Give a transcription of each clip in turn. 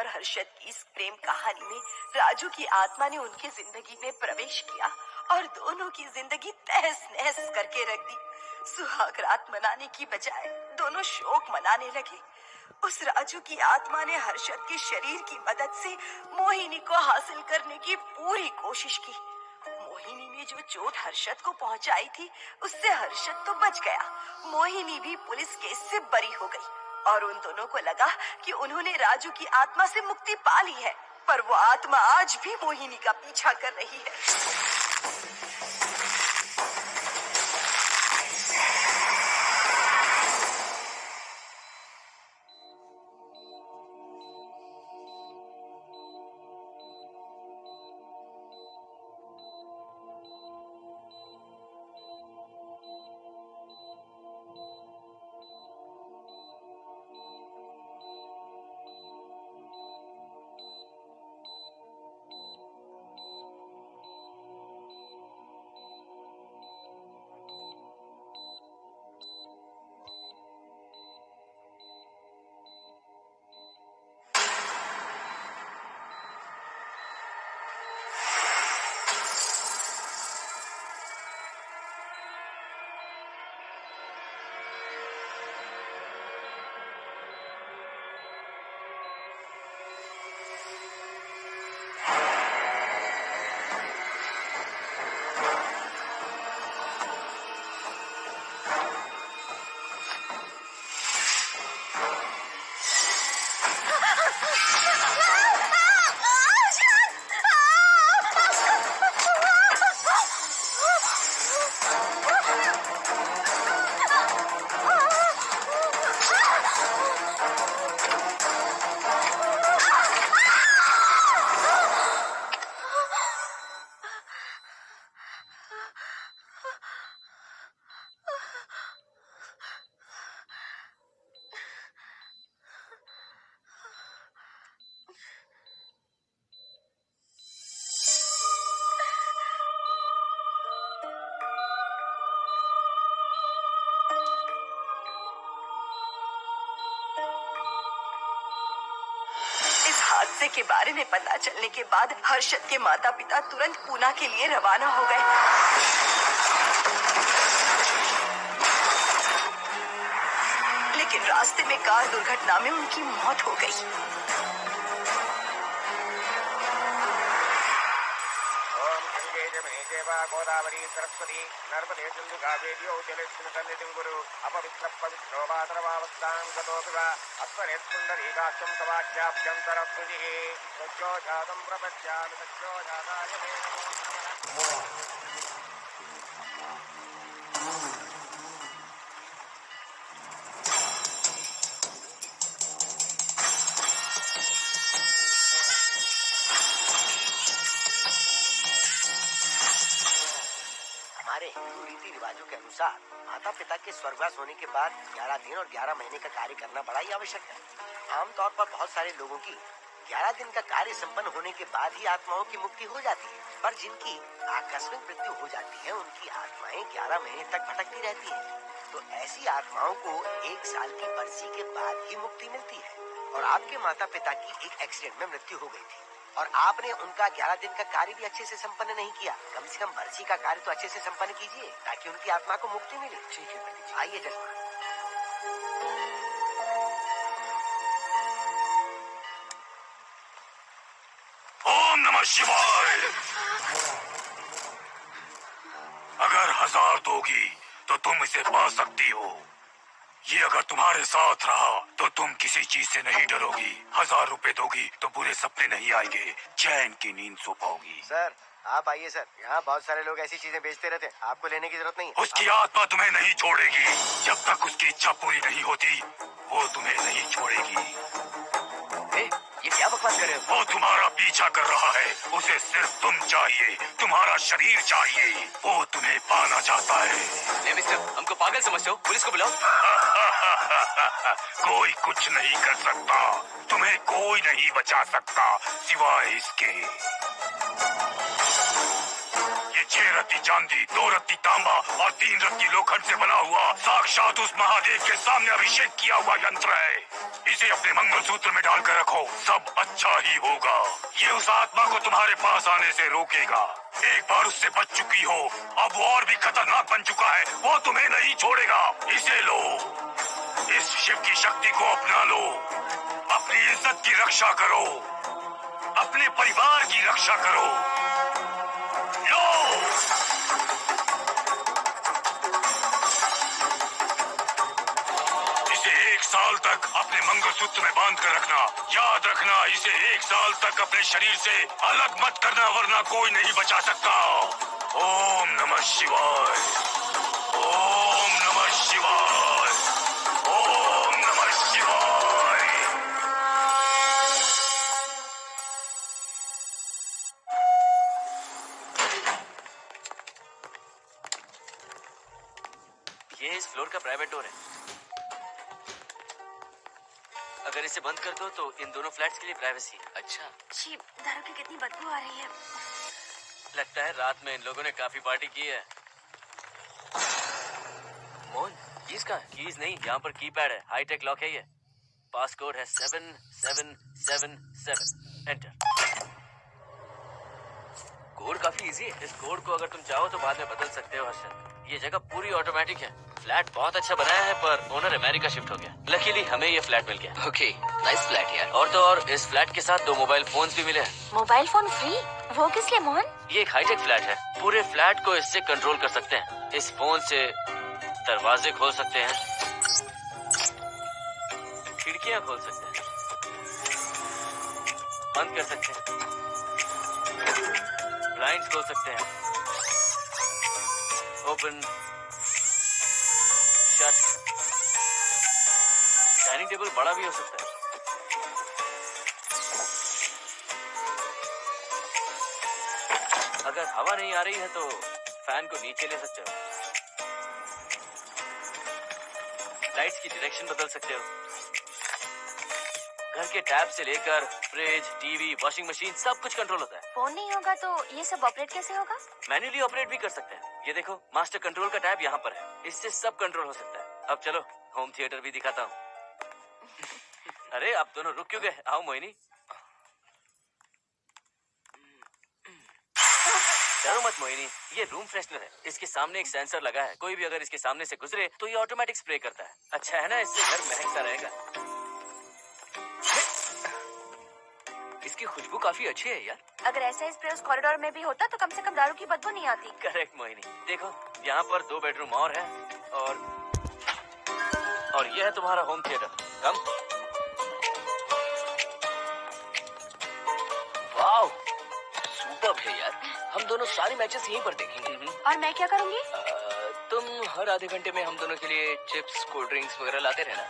और हर्षद की इस प्रेम कहानी में राजू की आत्मा ने उनकी जिंदगी में प्रवेश किया और दोनों की जिंदगी तहस नहस करके रख दी। सुहाग रात मनाने की बजाय दोनों शोक मनाने लगे। उस राजू की आत्मा ने हर्षद के शरीर की मदद से मोहिनी को हासिल करने की पूरी कोशिश की। मोहिनी ने जो चोट हर्षद को पहुंचाई थी, उससे हर्षद तो बच गया, मोहिनी भी पुलिस केस से बरी हो गई और उन दोनों को लगा कि उन्होंने राजू की आत्मा से मुक्ति पा ली है, पर वो आत्मा आज भी मोहिनी का पीछा कर रही है। हादसे के बारे में पता चलने के बाद हर्षद के माता पिता तुरंत पूना के लिए रवाना हो गए। लेकिन रास्ते में कार दुर्घटना में उनकी मौत हो गई। गोदावरी सरस्वती नर्मदे सिंधु कावेरी जलेस्मिन् सन्निधिं कुरु अपवित्रः पवित्रो वातरवावस्थां गतोऽपि वा अस्मरेत्पुण्डरीकाक्षं तवाख्याभ्यन्तरस्तुतिः सज्जो जातं प्रपश्यामि सज्जो जाताय मे नमो नमः। हमारे हिंदू रीति रिवाजों के अनुसार माता पिता के स्वर्गवास होने के बाद 11 दिन और 11 महीने का कार्य करना बड़ा ही आवश्यक है। आमतौर पर बहुत सारे लोगों की 11 दिन का कार्य संपन्न होने के बाद ही आत्माओं की मुक्ति हो जाती है, पर जिनकी आकस्मिक मृत्यु हो जाती है उनकी आत्माएं 11 महीने तक भटकती रहती हैं। तो ऐसी आत्माओं को 1 साल की बरसी के बाद ही मुक्ति मिलती है। और आपके माता पिता की एक एक्सीडेंट में मृत्यु हो गई थी और आपने उनका 11 दिन का कार्य भी अच्छे से संपन्न नहीं किया। कम से कम बरसी का कार्य तो अच्छे से संपन्न कीजिए ताकि उनकी आत्मा को मुक्ति मिले। ठीक है पंडित जी, आइए जजमान। ओम नमः शिवाय। अगर 1000 दोगी तो तुम इसे पा सकती हो। ये अगर तुम्हारे साथ रहा तो तुम किसी चीज से नहीं डरोगी। 1000 रुपए दोगी तो बुरे सपने नहीं आएंगे, चैन की नींद सो पाओगी। सर आप आइए सर, यहाँ बहुत सारे लोग ऐसी चीजें बेचते रहते हैं, आपको लेने की जरूरत नहीं है। उसकी आत्मा तुम्हें नहीं छोड़ेगी। जब तक उसकी इच्छा पूरी नहीं होती वो तुम्हें नहीं छोड़ेगी। ये क्या बकवास कर रहे हो? वो तुम्हारा पीछा कर रहा है, उसे सिर्फ तुम चाहिए, तुम्हारा शरीर चाहिए, वो तुम्हें पाना चाहता है। मिस्टर, हमको पागल समझते हो? पुलिस को बुलाओ। कोई कुछ नहीं कर सकता, तुम्हें कोई नहीं बचा सकता सिवाय इसके। ये 6 रत्ती चांदी, 2 रत्ती तांबा और 3 रत्ती लोखंड से बना हुआ साक्षात उस महादेव के सामने अभिषेक किया हुआ यंत्र है। इसे अपने मंगलसूत्र में डालकर रखो, सब अच्छा ही होगा। ये उस आत्मा को तुम्हारे पास आने से रोकेगा। एक बार उससे बच चुकी हो, अब वो और भी खतरनाक बन चुका है, वो तुम्हें नहीं छोड़ेगा। इसे लो, इस शिव की शक्ति को अपना लो, अपनी इज्जत की रक्षा करो, अपने परिवार की रक्षा करो। लो! इसे 1 साल तक अपने मंगलसूत्र में बांध कर रखना। याद रखना, इसे 1 साल तक अपने शरीर से अलग मत करना, वरना कोई नहीं बचा सकता। ओम नमः शिवाय, ओम नमः शिवाय, ओम नमः शिवाय। ये इस फ्लोर का प्राइवेट डोर है। अगर इसे बंद कर दो तो इन दोनों फ्लैट्स के लिए प्राइवेसी है। अच्छा, छी, दारू की कितनी बदबू आ रही है। लगता है रात में इन लोगों ने काफी पार्टी की है। मोहन, कीज कहाँ है? कीज नहीं, यहाँ पर कीपैड है, हाईटेक लॉक है ये। पास कोड है 7777। एंटर। कोड काफी इजी है। इस कोड को अगर तुम चाहो तो बाद में बदल सकते हो हर्षद। ये जगह पूरी ऑटोमेटिक है। फ्लैट बहुत अच्छा बनाया है, पर ओनर अमेरिका शिफ्ट हो गया। लकीली हमें ये फ्लैट मिल गया। ओके, नाइस फ्लैट यार। और तो और इस फ्लैट के साथ 2 मोबाइल फोन्स भी मिले हैं। Mobile phone free? वो किस लिए मोहन? ये एक हाईटेक फ्लैट है, पूरे फ्लैट को इससे कंट्रोल कर सकते हैं। इस फोन से दरवाजे खोल सकते हैं, खिड़कियां खोल सकते हैं, बंद कर सकते हैं, ब्लाइंड्स खोल सकते हैं, ओपन, शट। डाइनिंग टेबल बड़ा भी हो सकता है। अगर हवा नहीं आ रही है तो फैन को नीचे ले सकते हो। लाइट्स की डायरेक्शन बदल सकते हो। घर के टैब से लेकर फ्रिज, टीवी, वॉशिंग मशीन सब कुछ कंट्रोल होता है। फोन नहीं होगा तो ये सब ऑपरेट कैसे होगा? मैन्युअली ऑपरेट भी कर सकते हैं। ये देखो, मास्टर कंट्रोल का टैब यहाँ पर है, इससे सब कंट्रोल हो सकता है। अब चलो होम थिएटर भी दिखाता हूँ। अरे आप दोनों रुक क्यों गए? आओ मोहिनी। डरो मत मोहिनी, ये रूम फ्रेशनर है। इसके सामने एक सेंसर लगा है, कोई भी अगर इसके सामने से गुजरे तो ये ऑटोमेटिक स्प्रे करता है। अच्छा है ना, इससे घर महकता रहेगा। इसकी खुशबू काफी अच्छी है यार। अगर ऐसा स्प्रे उस कॉरिडोर में भी होता तो कम से कम दारू की बदबू नहीं आती। करेक्ट मोहिनी। देखो यहाँ पर 2 बेडरूम और है, और ये है तुम्हारा होम थिएटर। कम। वाओ, सुपर्ब है यार। हम दोनों सारे मैचेस यहीं पर देखेंगे। और मैं क्या करूँगी? तुम हर आधे घंटे में हम दोनों के लिए चिप्स, कोल्ड ड्रिंक्स वगैरह लाते रहना।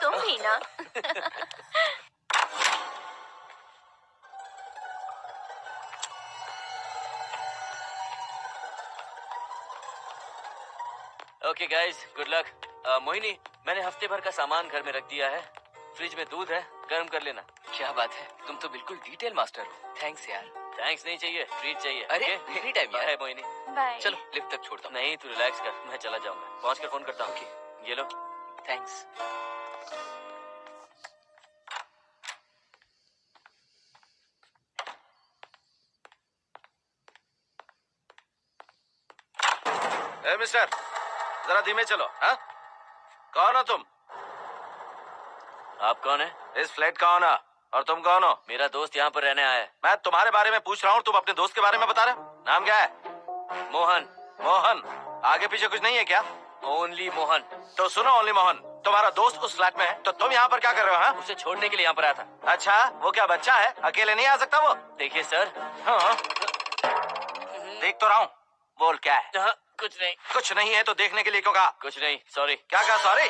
तुम भी ना। Okay guys, good luck. Mohini, मैंने हफ्ते भर का सामान घर में रख दिया है। फ्रिज में दूध है, गर्म कर लेना। क्या बात है, तुम तो बिल्कुल डिटेल मास्टर हो। थैंक्स यार। थैंक्स नहीं चाहिए, ट्रीट चाहिए। अरे okay? एनी टाइम यार। बाय मोहिनी। बाय। चलो लिफ्ट तक छोड़ता हूँ। नहीं, तू रिलैक्स कर, मैं चला जाऊंगा। पहुंच कर फोन करता हूँ। ये लो। थैंक्स। ए मिस्टर, जरा धीमे चलो। हाँ, कौन हो तुम? आप कौन है? इस फ्लैट का ओनर। और तुम कौन हो? मेरा दोस्त यहाँ पर रहने आया है। मैं तुम्हारे बारे में पूछ रहा हूँ, तुम अपने दोस्त के बारे में बता रहे हो। नाम क्या है? मोहन। मोहन? आगे पीछे कुछ नहीं है क्या? ओनली मोहन। तो सुनो ओनली मोहन, तुम्हारा दोस्त उस फ्लैट में है, तो तुम यहाँ पर क्या कर रहे हो? हाँ? उसे छोड़ने के लिए यहाँ पर आया था। अच्छा, वो क्या बच्चा है? अकेले नहीं आ सकता वो? देखिए सर। हाँ, देख तो रहा हूँ। बोल क्या है? हाँ, कुछ नहीं। कुछ नहीं है तो देखने के लिए क्यों कहा? कुछ नहीं, सॉरी। क्या कहा? सॉरी?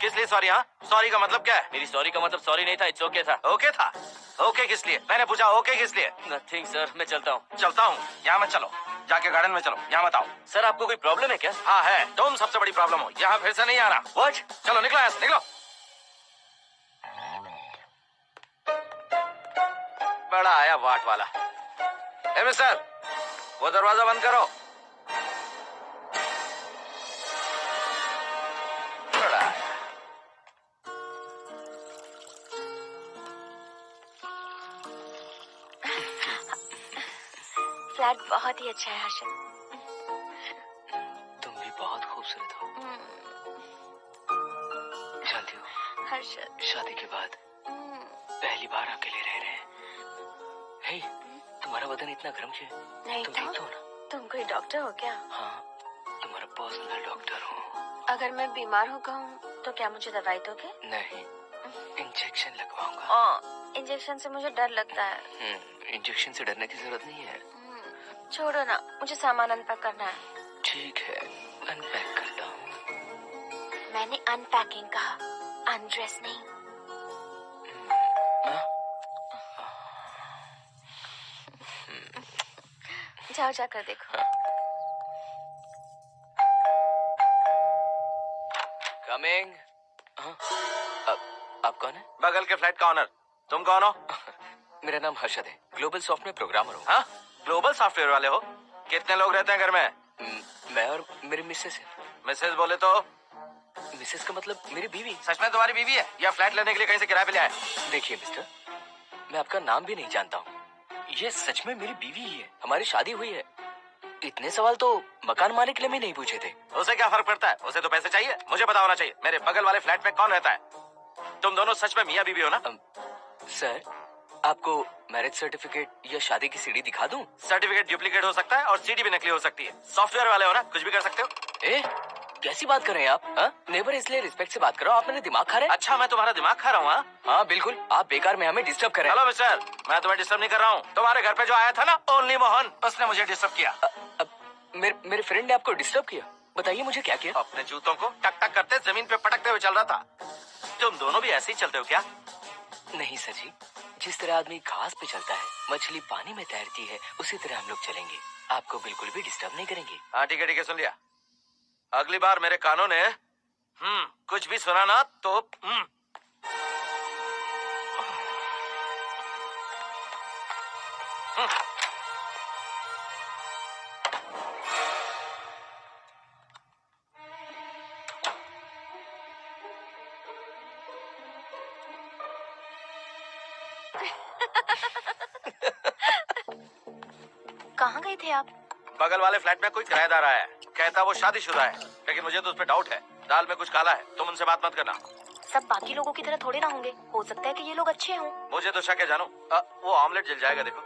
किस लिए सॉरी? हाँ, सॉरी का मतलब क्या है? मेरी सॉरी का मतलब सॉरी नहीं था, इट्स ओके था। ओके था? ओके किस लिए? मैंने पूछा ओके किस लिए? नथिंग सर, मैं चलता हूँ। चलता हूँ? यहाँ मत चलो, जाके गार्डन में चलो। यहाँ मत आओ। सर आपको कोई प्रॉब्लम है क्या? हाँ है, तुम सबसे बड़ी प्रॉब्लम हो। यहाँ फिर से नहीं आना। व्हाट? चलो निकलो यहाँ से, निकलो। बड़ा आया वाट वाला। ए मिस्टर, वो दरवाजा बंद करो। फ्लैट बहुत ही अच्छा है हर्षद। तुम भी बहुत खूबसूरत हो। जानती हो हर्षद, शादी के बाद पहली बार अकेले रह रहे हैं। हे, तुम्हारा बदन इतना गर्म क्यों है? नहीं तुम तो ठीक हो ना? तुम कोई डॉक्टर हो क्या? हाँ, तुम्हारा पर्सनल डॉक्टर हूँ। अगर मैं बीमार हो गऊँ तो क्या मुझे दवाई दोगे? नहीं, इंजेक्शन लगवाऊंगा। इंजेक्शन से मुझे डर लगता है। इंजेक्शन से डरने की जरूरत नहीं है। छोड़ो ना, मुझे सामान अनपैक करना है। ठीक है, अनपैक करता हूँ। मैंने अनपैकिंग कहा, अनड्रेस नहीं। जाओ जाकर देखो। कमिंग। आप कौन है? बगल के फ्लैट का ऑनर। तुम कौन हो? मेरा नाम हर्षद है, ग्लोबल सॉफ्टवेयर प्रोग्रामर हूँ। हाँ, ग्लोबल सॉफ्टवेयर वाले हो? कितने लोग रहते हैं घर में? मैं और मेरी मिसेस है। मिसेज बोले तो? मिसेस का मतलब मेरी बीवी। सच में तुम्हारी बीवी है या फ्लैट लेने के लिए कहीं से किराए पे ले आए? देखिए मिस्टर, मैं आपका नाम भी नहीं जानता हूँ। ये सच में मेरी बीवी ही है, हमारी शादी हुई है। इतने सवाल तो मकान मालिक ने भी नहीं पूछे थे। उसे क्या फर्क पड़ता है? उसे तो पैसे चाहिए। मुझे पता होना चाहिए मेरे बगल वाले फ्लैट में कौन रहता है। तुम दोनों सच में मियां बीवी हो ना? सर, आपको मैरिज सर्टिफिकेट या शादी की सीडी दिखा दूं? सर्टिफिकेट डुप्लीकेट हो सकता है और सीडी भी नकली हो सकती है। सॉफ्टवेयर वाले हो ना, कुछ भी कर सकते हो। ए, कैसी बात कर रहे हैं आप? नेबर, इसलिए रिस्पेक्ट से बात करो। आप मेरे दिमाग खा रहे हैं? अच्छा, मैं तुम्हारा दिमाग खा रहा हूँ? हाँ बिल्कुल, आप बेकार में हमें डिस्टर्ब कर रहे हैं। हेलो मिस्टर, मैं तुम्हें डिस्टर्ब नहीं कर रहा हूँ। तुम्हारे घर पे जो आया था ना, ओनली मोहन, उसने मुझे डिस्टर्ब किया। मेरे फ्रेंड ने आपको डिस्टर्ब किया? बताइए मुझे क्या किया? अपने जूतों को टक टक करते जमीन पे पटकते हुए चल रहा था। तुम दोनों भी ऐसे ही चलते हो क्या? नहीं सर जी, जिस तरह आदमी घास पे चलता है, मछली पानी में तैरती है, उसी तरह हम लोग चलेंगे। आपको बिल्कुल भी डिस्टर्ब नहीं करेंगे। हाँ ठीक है, सुन लिया। अगली बार मेरे कानों ने कुछ भी सुना ना तो कहाँ गए थे आप? बगल वाले फ्लैट में कोई किराएदार आया है, कहता वो शादीशुदा है, लेकिन मुझे तो उस पर डाउट है। दाल में कुछ काला है, तुम उनसे बात मत करना। सब बाकी लोगों की तरह थोड़े ना होंगे, हो सकता है कि ये लोग अच्छे हों। मुझे तो शक है जानू। वो ऑमलेट जल जाएगा, देखो।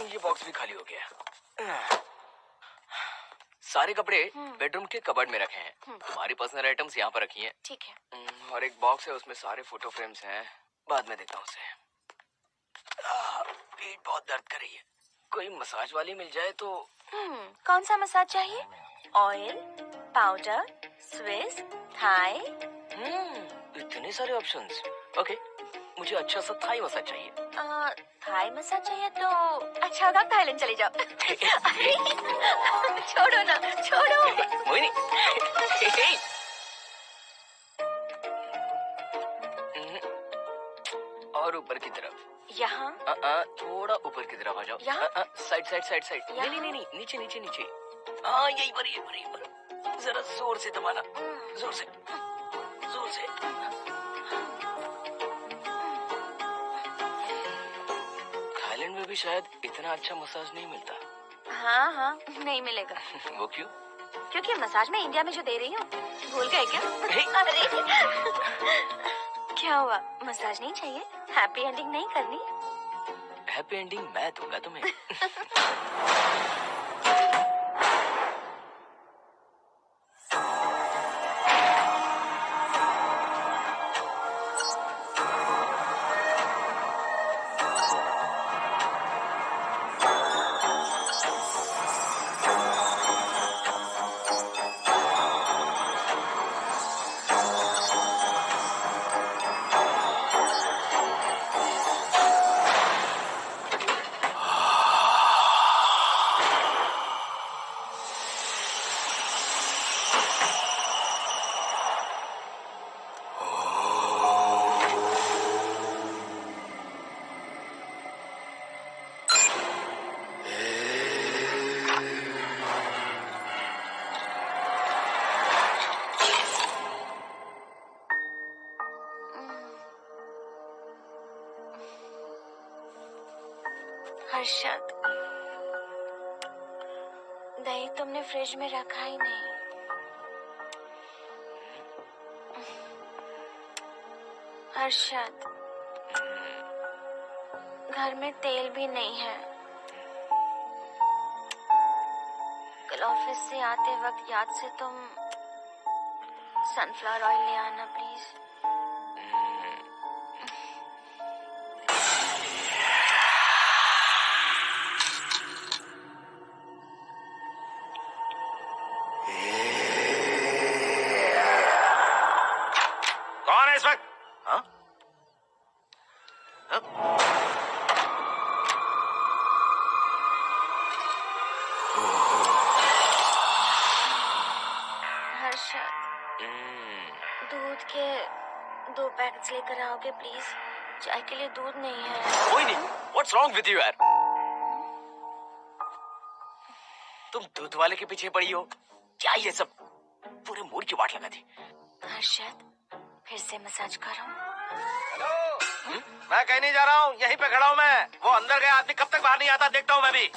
ये बॉक्स भी खाली हो गया। सारे कपड़े बेडरूम के कबर्ड में रखे हैं। तुम्हारी पर्सनल आइटम्स यहाँ पर रखी हैं। ठीक है। और एक बॉक्स है, उसमें सारे फोटो फ्रेम्स हैं। बाद में देता हूँ उसे। पीठ बहुत दर्द कर रही है, कोई मसाज वाली मिल जाए तो। कौन सा मसाज चाहिए? Oil, powder, Swiss, Thai? इतने सारे ऑप्शंस। ओके, मुझे अच्छा सा थाई मसाज चाहिए। थाई मसाज चाहिए तो अच्छा होगा थाईलैंड चले जाओ। छोड़ो ना, छोड़ो। मोहिनी। और ऊपर की तरफ। यहाँ? थोड़ा ऊपर की तरफ आ जाओ। यहाँ? Side side side side. नहीं, नीचे नीचे नीचे। हाँ, यही पर। जरा जोर से दबाना, जोर से, जोर से। थाईलैंड में भी शायद इतना अच्छा मसाज नहीं मिलता। हाँ, नहीं मिलेगा। वो क्यों? क्योंकि मसाज मैं इंडिया में जो दे रही हूँ, भूल गए क्या? अरे क्या हुआ, मसाज नहीं चाहिए? हैप्पी एंडिंग नहीं करनी? हैप्पी एंडिंग मैं दूंगा तुम्हें। हर्षद, दही तुमने फ्रिज में रखा ही नहीं। हर्षद, घर में तेल भी नहीं है। कल ऑफिस से आते वक्त याद से तुम सनफ्लावर ऑयल ले आना प्लीज। कौन है इस वक्त? हाँ? हाँ? हर्षद, दूध के 2 पैकेट्स लेकर आओगे प्लीज? चाय के लिए दूध नहीं है। कोई नहीं। व्हाट्स रॉन्ग विद यू यार? तुम दूध वाले के पीछे पड़ी हो क्या? ये सब पूरे मूड की वाट लगा दी। हर्षद, फिर से मसाज करो। हेलो, मैं कहीं नहीं जा रहा हूँ, यहीं पे खड़ा हूँ मैं। वो अंदर गया आदमी कब तक बाहर नहीं आता, देखता हूँ मैं भी।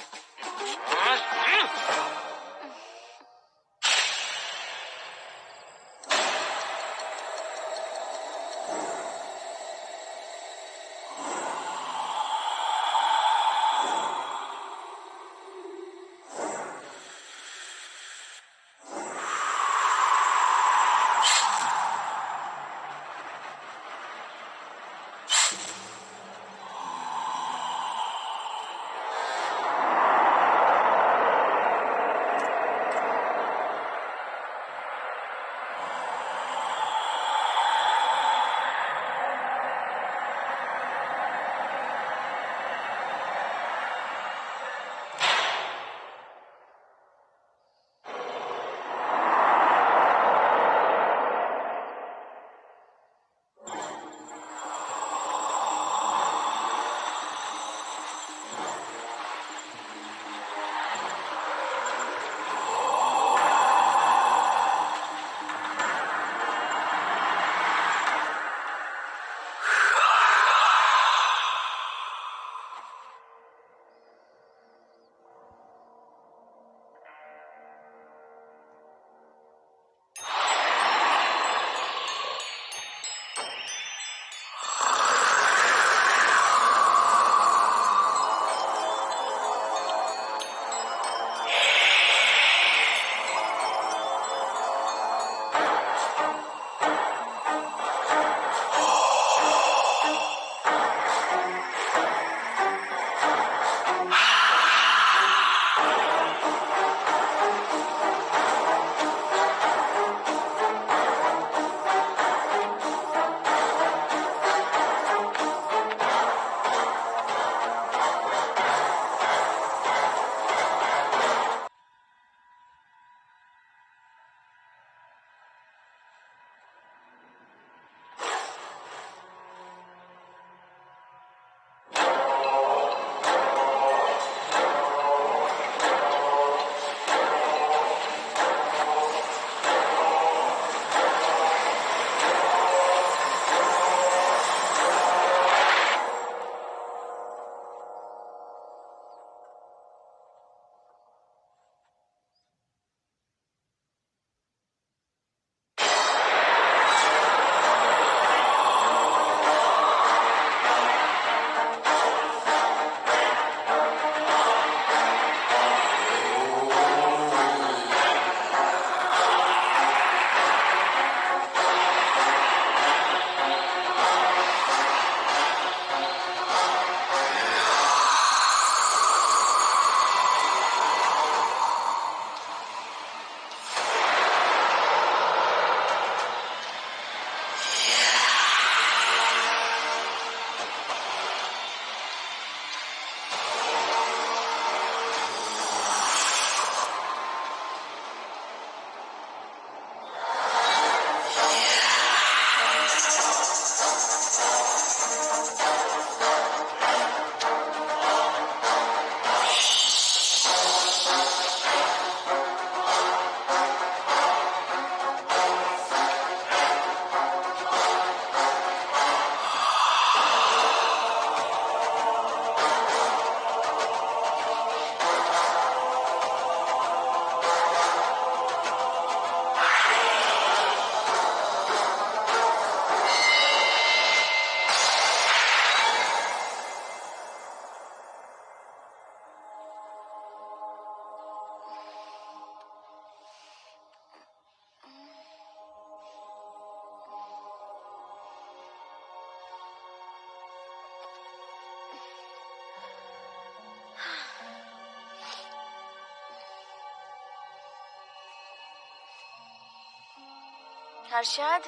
हर्षद,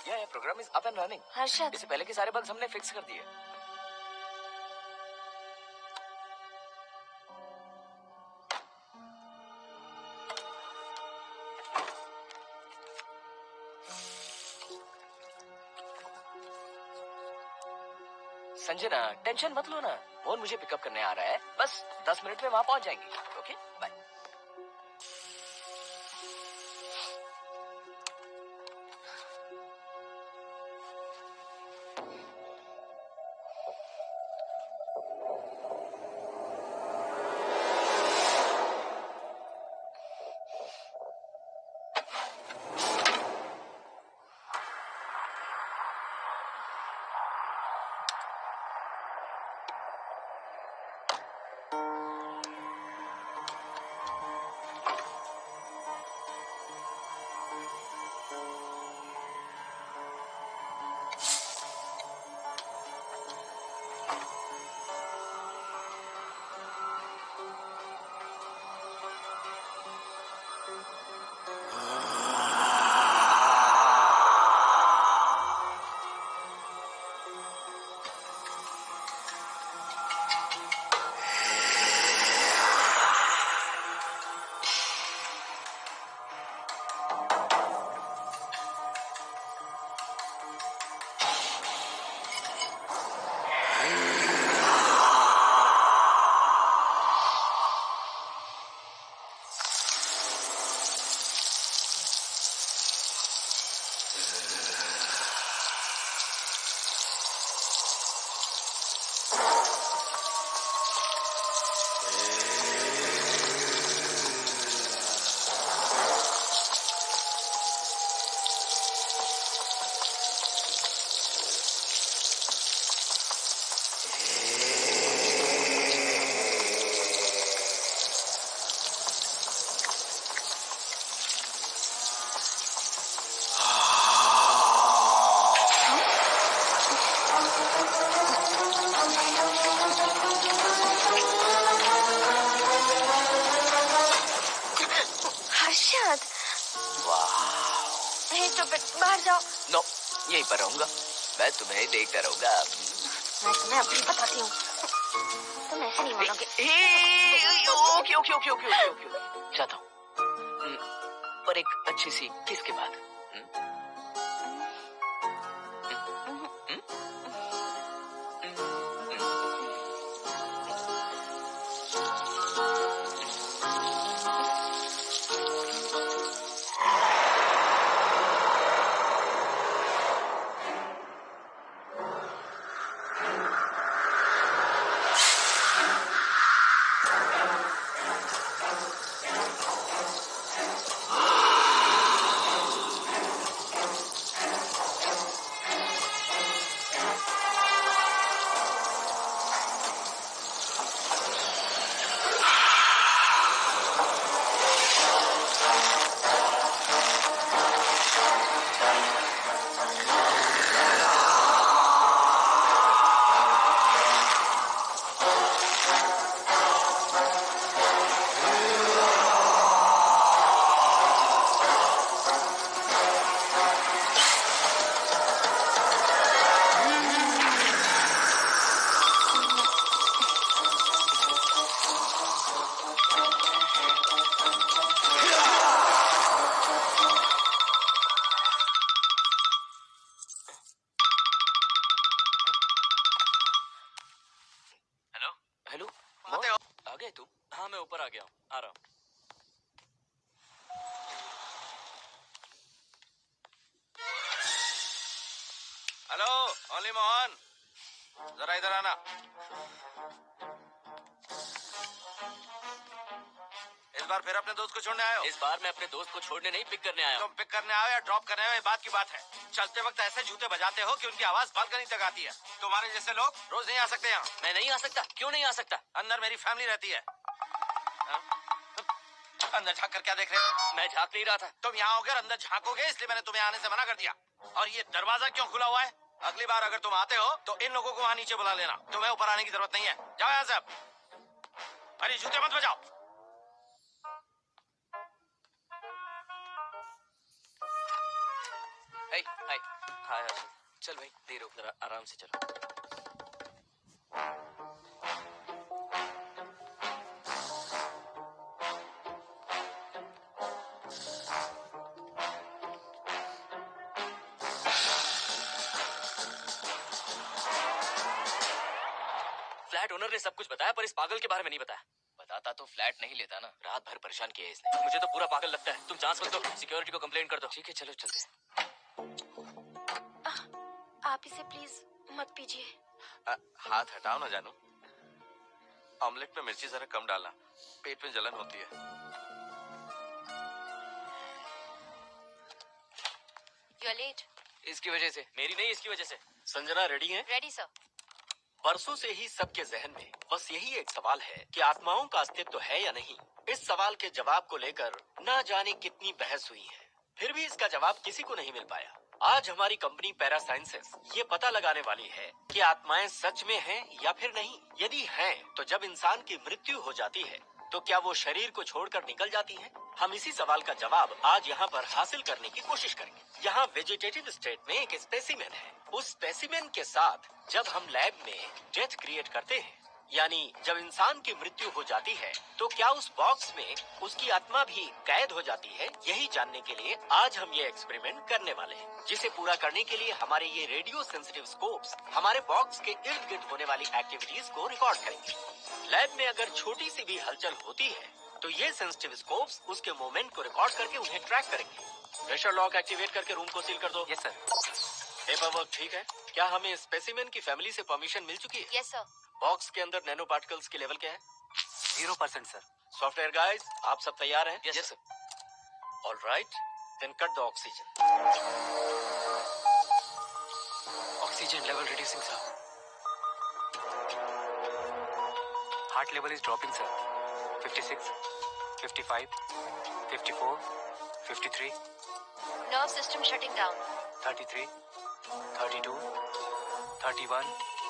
ये program is up and running. Harshad, इससे पहले के सारे बग्स हमने फिक्स कर दिए। संजना, टेंशन मत लो ना, मोहन मुझे पिकअप करने आ रहा है, बस 10 मिनट में वहां पहुंच जाएंगे। Okay bye. Harshad, hey stupid, बाहर जाओ। नो, यहीं पर रहूंगा, मैं तुम्हें देखता रहूंगा। मैं तुम्हें अभी बताती हूँ, तुम ऐसे नहीं मानोगे। Okay okay okay okay okay okay, जाता हूँ, पर एक अच्छी सी किस के बाद। हेलो, आ गए तुम? हाँ मैं ऊपर आ गया हूँ, आ रहा हूँ। हेलो ओनली मोहन, जरा इधर आना। इस बार फिर अपने दोस्त को छोड़ने आए हो? इस बार मैं अपने दोस्त को छोड़ने नहीं, पिक करने आया हूँ। तुम पिक करने आओ या ड्रॉप करने आओ, ये बात की बात है। चलते वक्त ऐसे जूते बजाते हो कि उनकी आवाज बालकनी तक आती है। तुम्हारे जैसे लोग रोज नहीं आ सकते यहाँ। मैं नहीं आ सकता, क्यों नहीं आ सकता? अंदर मेरी फैमिली रहती है। अंदर झांक कर क्या देख रहे थे? मैं झांक नहीं रहा था। तुम यहाँ होकर अंदर झांकोगे, इसलिए मैंने तुम्हें आने से मना कर दिया। और ये दरवाजा क्यों खुला हुआ है? अगली बार अगर तुम आते हो तो इन लोगों को वहाँ नीचे बुला लेना, तुम्हें ऊपर आने की जरूरत नहीं है। जाओ यहाँ से अब। अरे जूते मत बजाओ। हाय हाय। हाय हर्षद, चल भाई देर हो। जरा आराम से चलो। फ्लैट ओनर ने सब कुछ बताया पर इस पागल के बारे में नहीं बताया। बताता तो फ्लैट नहीं लेता ना, रात भर परेशान किया इसने। मुझे तो पूरा पागल लगता है। तुम जांच मत दो, सिक्योरिटी को कंप्लेंट कर दो। ठीक है चलो चलते हैं। आप इसे प्लीज मत पीजिए। हाथ हटाओ ना जानू। ऑमलेट में मिर्ची जरा कम डालना, पेट में जलन होती है। You are late. इसकी वजह से। मेरी नहीं, इसकी वजह से। संजना रेडी है? Ready sir. बरसों से ही सबके जहन में बस यही एक सवाल है कि आत्माओं का अस्तित्व है या नहीं। इस सवाल के जवाब को लेकर ना जाने कितनी बहस हुई है, फिर भी इसका जवाब किसी को नहीं मिल पाया। आज हमारी कंपनी पैरा साइंसेस ये पता लगाने वाली है कि आत्माएं सच में हैं या फिर नहीं। यदि हैं, तो जब इंसान की मृत्यु हो जाती है तो क्या वो शरीर को छोड़कर निकल जाती हैं? हम इसी सवाल का जवाब आज यहाँ पर हासिल करने की कोशिश करेंगे। यहाँ वेजिटेटिव स्टेट में एक स्पेसिमेन है। उस स्पेसिमेन के साथ जब हम लैब में डेथ क्रिएट करते हैं, यानी जब इंसान की मृत्यु हो जाती है, तो क्या उस बॉक्स में उसकी आत्मा भी कैद हो जाती है? यही जानने के लिए आज हम ये एक्सपेरिमेंट करने वाले हैं, जिसे पूरा करने के लिए हमारे ये रेडियो सेंसिटिव स्कोप्स हमारे बॉक्स के इर्द गिर्द होने वाली एक्टिविटीज को रिकॉर्ड करेंगे। लैब में अगर छोटी सी भी हलचल होती है तो ये सेंसिटिव स्कोप्स उसके मूवमेंट को रिकॉर्ड करके उन्हें ट्रैक करेंगे। प्रेशर लॉक एक्टिवेट करके रूम को सील कर दो। Yes sir. पेपर वर्क ठीक है? क्या हमें स्पेसिमेन की फैमिली से परमिशन मिल चुकी है? Yes sir. बॉक्स के अंदर नैनो पार्टिकल्स की लेवल क्या है? 0% सर। सॉफ्टवेयर गाइस, आप सब तैयार हैं? Yes sir. All right, then cut the oxygen. Oxygen level reducing sir. Heart level is dropping sir. 56, 55, 54, 53, nerve system shutting down. 33, 32, 31,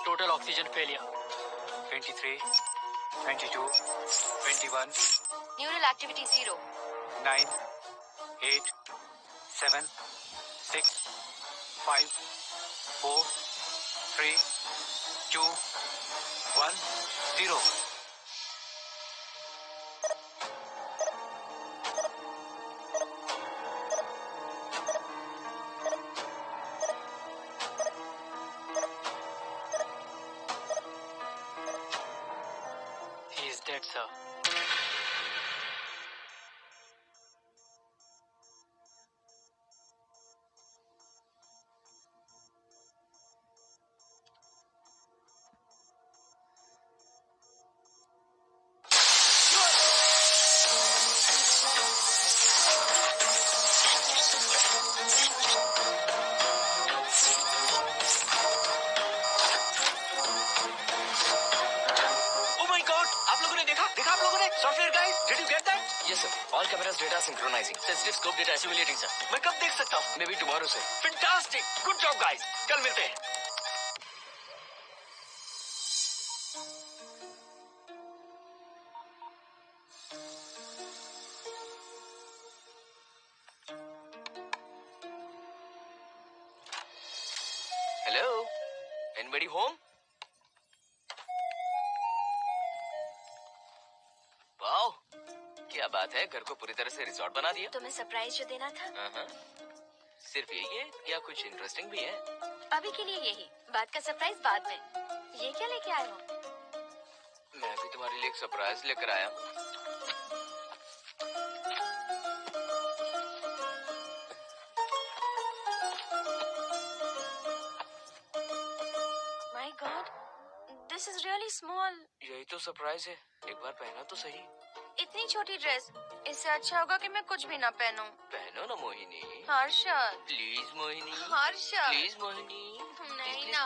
total oxygen failure. 23, 22, 21, neural activity 0। 9, 8, 7, 6, 5, 4, 3, 2, 1, 0। He is dead sir. Oh my God! आप लोगों ने देखा आप लोगों ने? Software guys, did you get that? Yes sir. All cameras data synchronising. Sensitive scope data assimilating sir. मैं कब देख सकता हूँ? मे बी टुमारो से। फैंटास्टिक, गुड जॉब गाइस, कल मिलते हैं। Hello, anybody home? वाओ, क्या बात है, घर को पूरी तरह से रिसोर्ट बना दिया। तुम्हें सरप्राइज जो देना था, हाँ। सिर्फ यही है या कुछ इंटरेस्टिंग भी है? अभी के लिए यही, बात का सरप्राइज बाद में। ये क्या लेके आए हो? मैं भी तुम्हारे लिए एक सरप्राइज लेकर आया हूँ। My God, this is really small. यही तो सरप्राइज है, एक बार पहना तो सही। इतनी छोटी ड्रेस, इससे अच्छा होगा कि मैं कुछ भी ना पहनूं। पहनो ना मोहिनी। हर्षद, प्लीज मोहिनी। हर्षद, प्लीज मोहिनी। नहीं ना।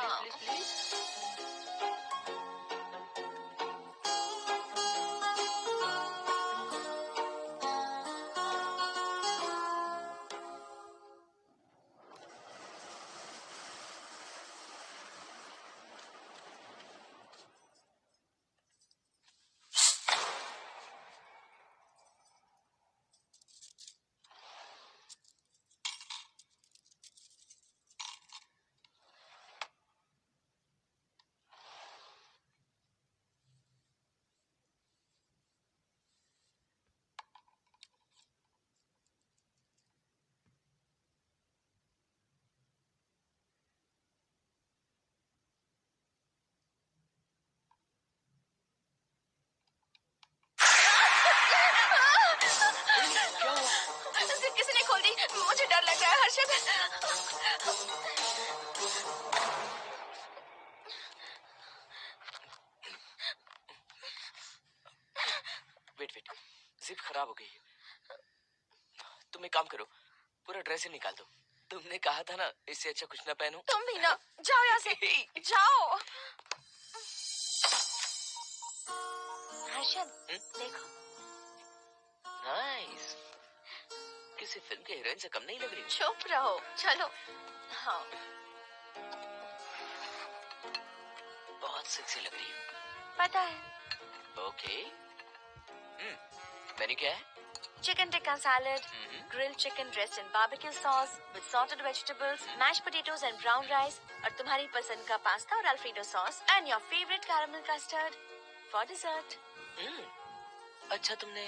हर्षद। वेट वेट, जिप खराब हो गई है। तुम एक काम करो, पूरा ड्रेस ही निकाल दो। तुमने कहा था ना इससे अच्छा कुछ ना पहनो। तुम भी ना, जाओ यहाँ से, जाओ। हर्षद, देखो। नाइस, किसी फिल्म के हीरोइन से कम नहीं लग रही। चुप रहो, चलो। हाँ, बहुत सेक्सी लग रही है। पता है। ओके, मेन्यू क्या है? Chicken tikka salad, grilled chicken dressed in barbecue sauce with salted vegetables, mashed potatoes and brown rice, और तुम्हारी पसंद का पास्ता और alfredo sauce, and your favorite caramel custard for dessert. अच्छा, तुमने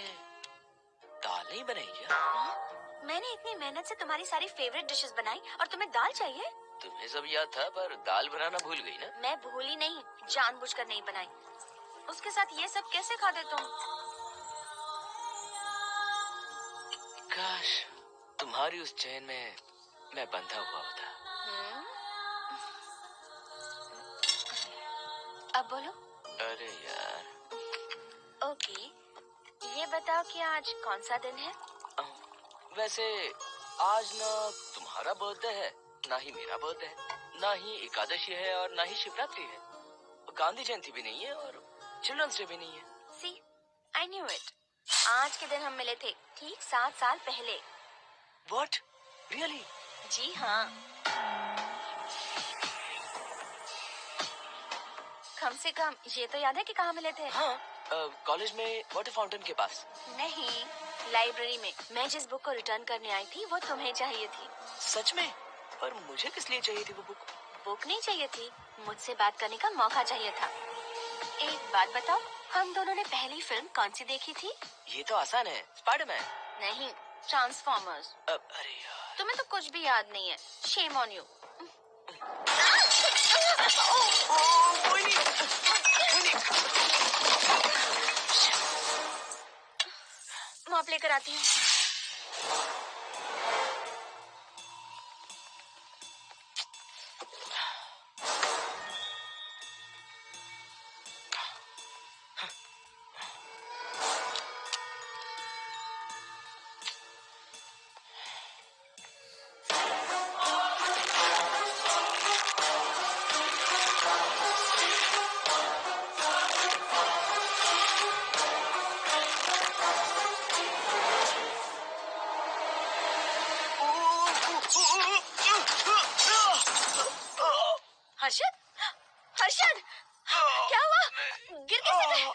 दाल नहीं बनाई क्या? मैंने इतनी मेहनत से तुम्हारी सारी फेवरेट डिशेस बनाई और तुम्हें दाल चाहिए? तुम्हें सब याद था पर दाल बनाना भूल गई ना? मैं भूली नहीं, जानबूझकर नहीं बनाई। उसके साथ ये सब कैसे खा दे तुम? काश तुम्हारी उस चैन में मैं बंधा हुआ होता। अब बोलो। अरे यार। ओके, ये बताओ कि आज कौन सा दिन है? वैसे आज ना तुम्हारा बर्थडे है, ना ही मेरा बर्थडे है, ना ही एकादशी है और ना ही शिवरात्रि है, गांधी जयंती भी नहीं है और चिल्ड्रंस डे भी नहीं है। See, I knew it. आज के दिन हम मिले थे ठीक 7 साल पहले। What? Really? जी हाँ। कम से कम ये तो याद है कि कहाँ मिले थे? हाँ, कॉलेज में वाटर फाउंटेन के पास। नहीं, लाइब्रेरी में। मैं जिस बुक को रिटर्न करने आई थी वो तुम्हें चाहिए थी। सच में? पर मुझे किस लिए चाहिए थी वो बुक? बुक नहीं चाहिए थी, मुझसे बात करने का मौका चाहिए था। एक बात बताओ, हम दोनों ने पहली फिल्म कौन सी देखी थी? ये तो आसान है, स्पाइडरमैन। नहीं, ट्रांसफॉर्मर्स। अरे यार, तुम्हें तो कुछ भी याद नहीं है। Shame on you. मॉप लेकर आती हूँ। हर्षद, हर्षद, क्या हुआ? गिर कैसे गए?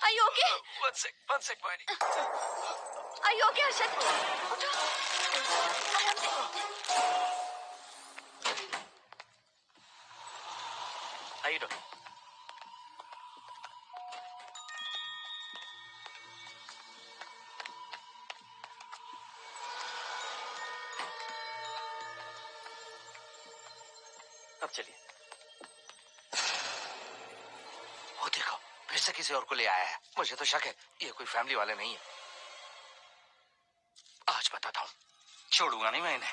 Are you okay? One sec, Moini. Are you okay, Harshad? उठो, आराम से। आइए डॉक्टर। अब चलिए। वो देखो, फिर से किसी और को ले आया है। मुझे तो शक है ये कोई फैमिली वाले नहीं है। आज बताता हूँ, छोड़ूंगा नहीं मैं इन्हें।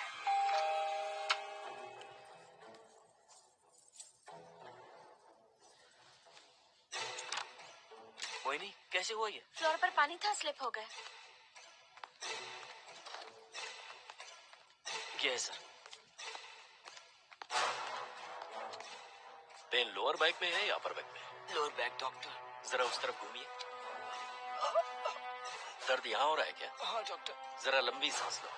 मोइनी, कैसे हुआ ये? फ्लोर पर पानी था, स्लिप हो गए। Yes sir. Pen lower back में है या अपर बैक में? Lower back doctor. जरा उस तरफ घूमिए। दर्द यहाँ हो रहा है क्या? हाँ डॉक्टर। जरा लंबी सांस लो।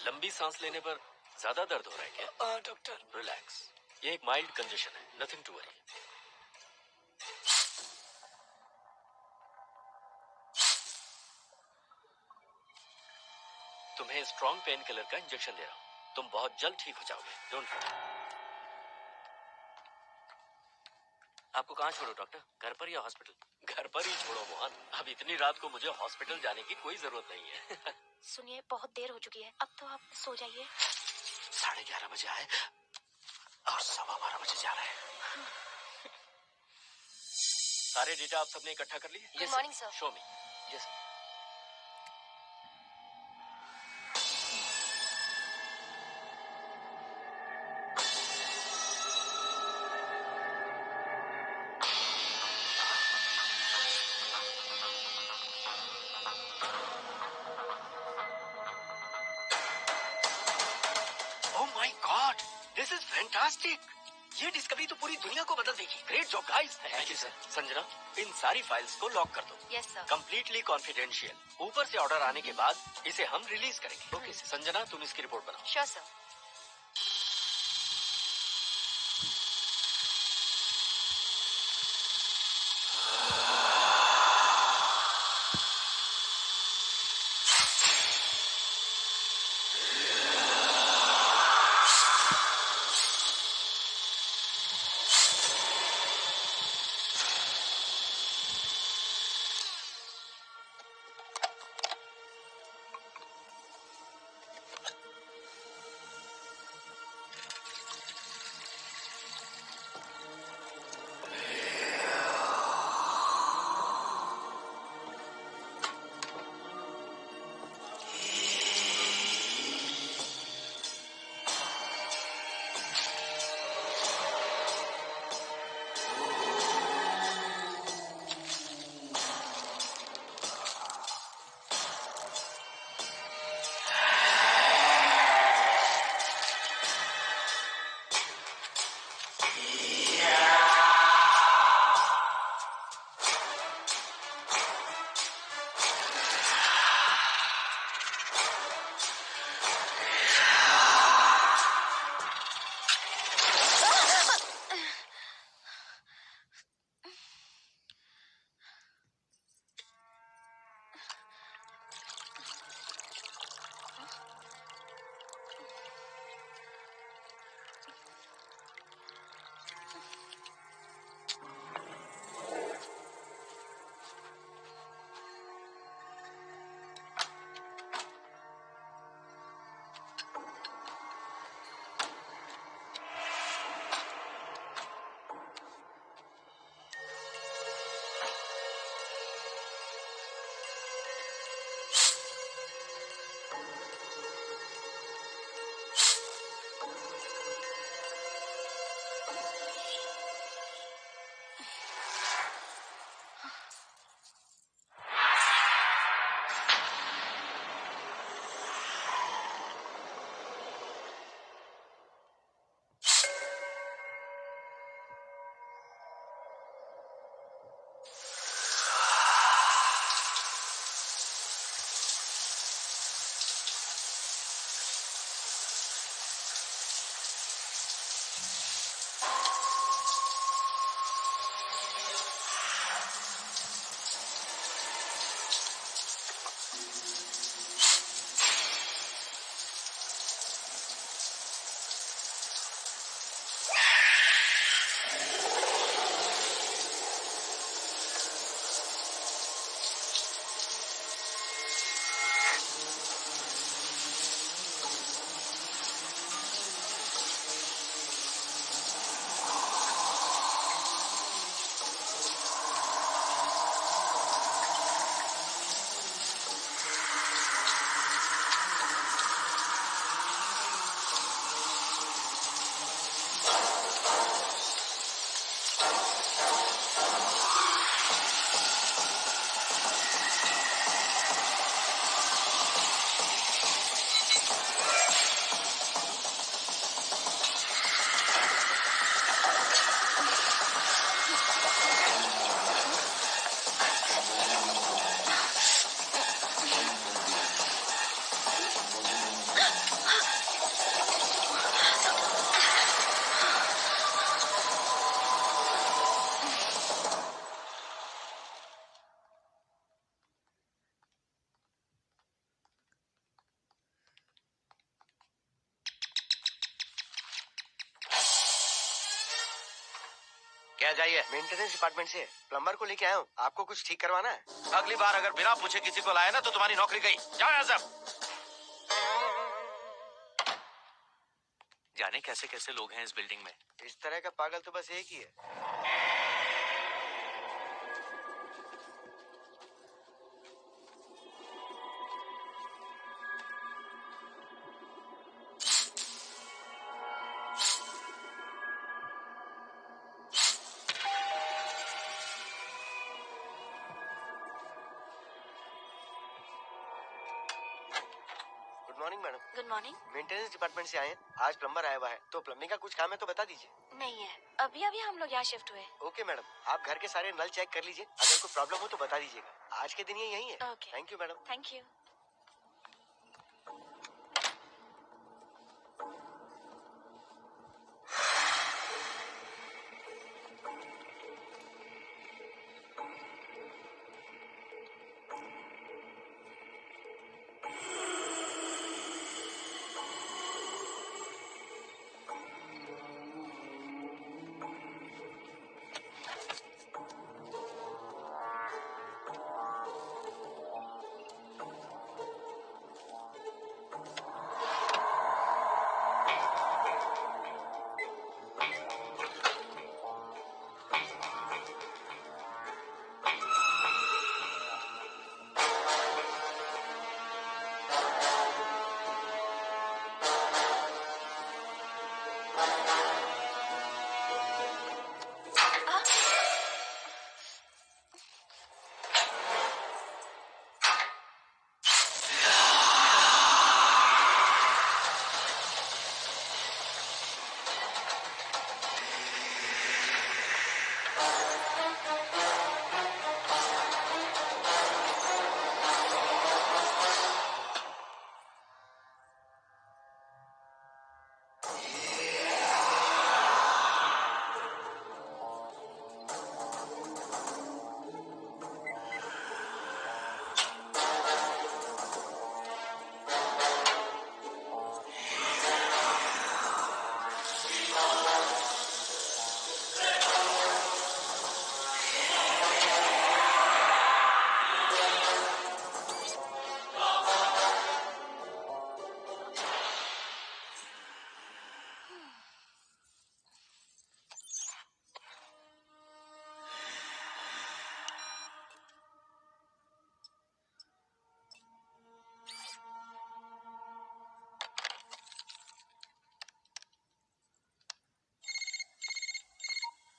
लंबी सांस लेने पर ज्यादा दर्द हो रहा है क्या? हाँ डॉक्टर। रिलैक्स, ये एक माइल्ड कंजेशन है, नथिंग टू वरी। तुम्हें स्ट्रॉन्ग पेन किलर का इंजेक्शन दे रहा हूँ। तुम बहुत जल्द ठीक हो जाओगे, डोंट वरी। आपको कहाँ छोड़ो डॉक्टर, घर पर या हॉस्पिटल? घर पर ही छोड़ो मोहन, अब इतनी रात को मुझे हॉस्पिटल जाने की कोई जरूरत नहीं है। सुनिए, बहुत देर हो चुकी है, अब तो आप सो जाइए। 11:30 बजे आए और 12:15 बजे जा रहे हैं। सारे डेटा आप सबने इकट्ठा कर लिए? Good morning sir. Show me. Yes sir. This is fantastic. ये डिस्कवरी तो पूरी दुनिया को बदल देगी। Great job guys. Thank you sir. Sanjana, इन सारी फाइल्स को लॉक कर दो। Yes sir. Completely confidential. ऊपर से ऑर्डर आने के बाद इसे हम रिलीज करेंगे। ओके संजना, तुम इसकी रिपोर्ट बनाओ। Sure sir. क्या चाहिए? मेंटेनेंस डिपार्टमेंट से प्लम्बर को लेके आया हूँ। आपको कुछ ठीक करवाना है? अगली बार अगर बिना पूछे किसी को लाए ना तो तुम्हारी नौकरी गई। जाओ यहाँ सब। जाने कैसे कैसे लोग हैं इस बिल्डिंग में। इस तरह का पागल तो बस एक ही है। Good morning madam. Good morning. Maintenance department से आए हैं। आज प्लम्बर आया हुआ है, तो प्लम्बिंग का कुछ काम है तो बता दीजिए। नहीं है, अभी अभी हम लोग यहाँ शिफ्ट हुए। ओके मैडम, आप घर के सारे नल चेक कर लीजिए, अगर कोई प्रॉब्लम हो तो बता दीजिएगा। आज के दिन ये यही है। Okay. Thank you madam. Thank you.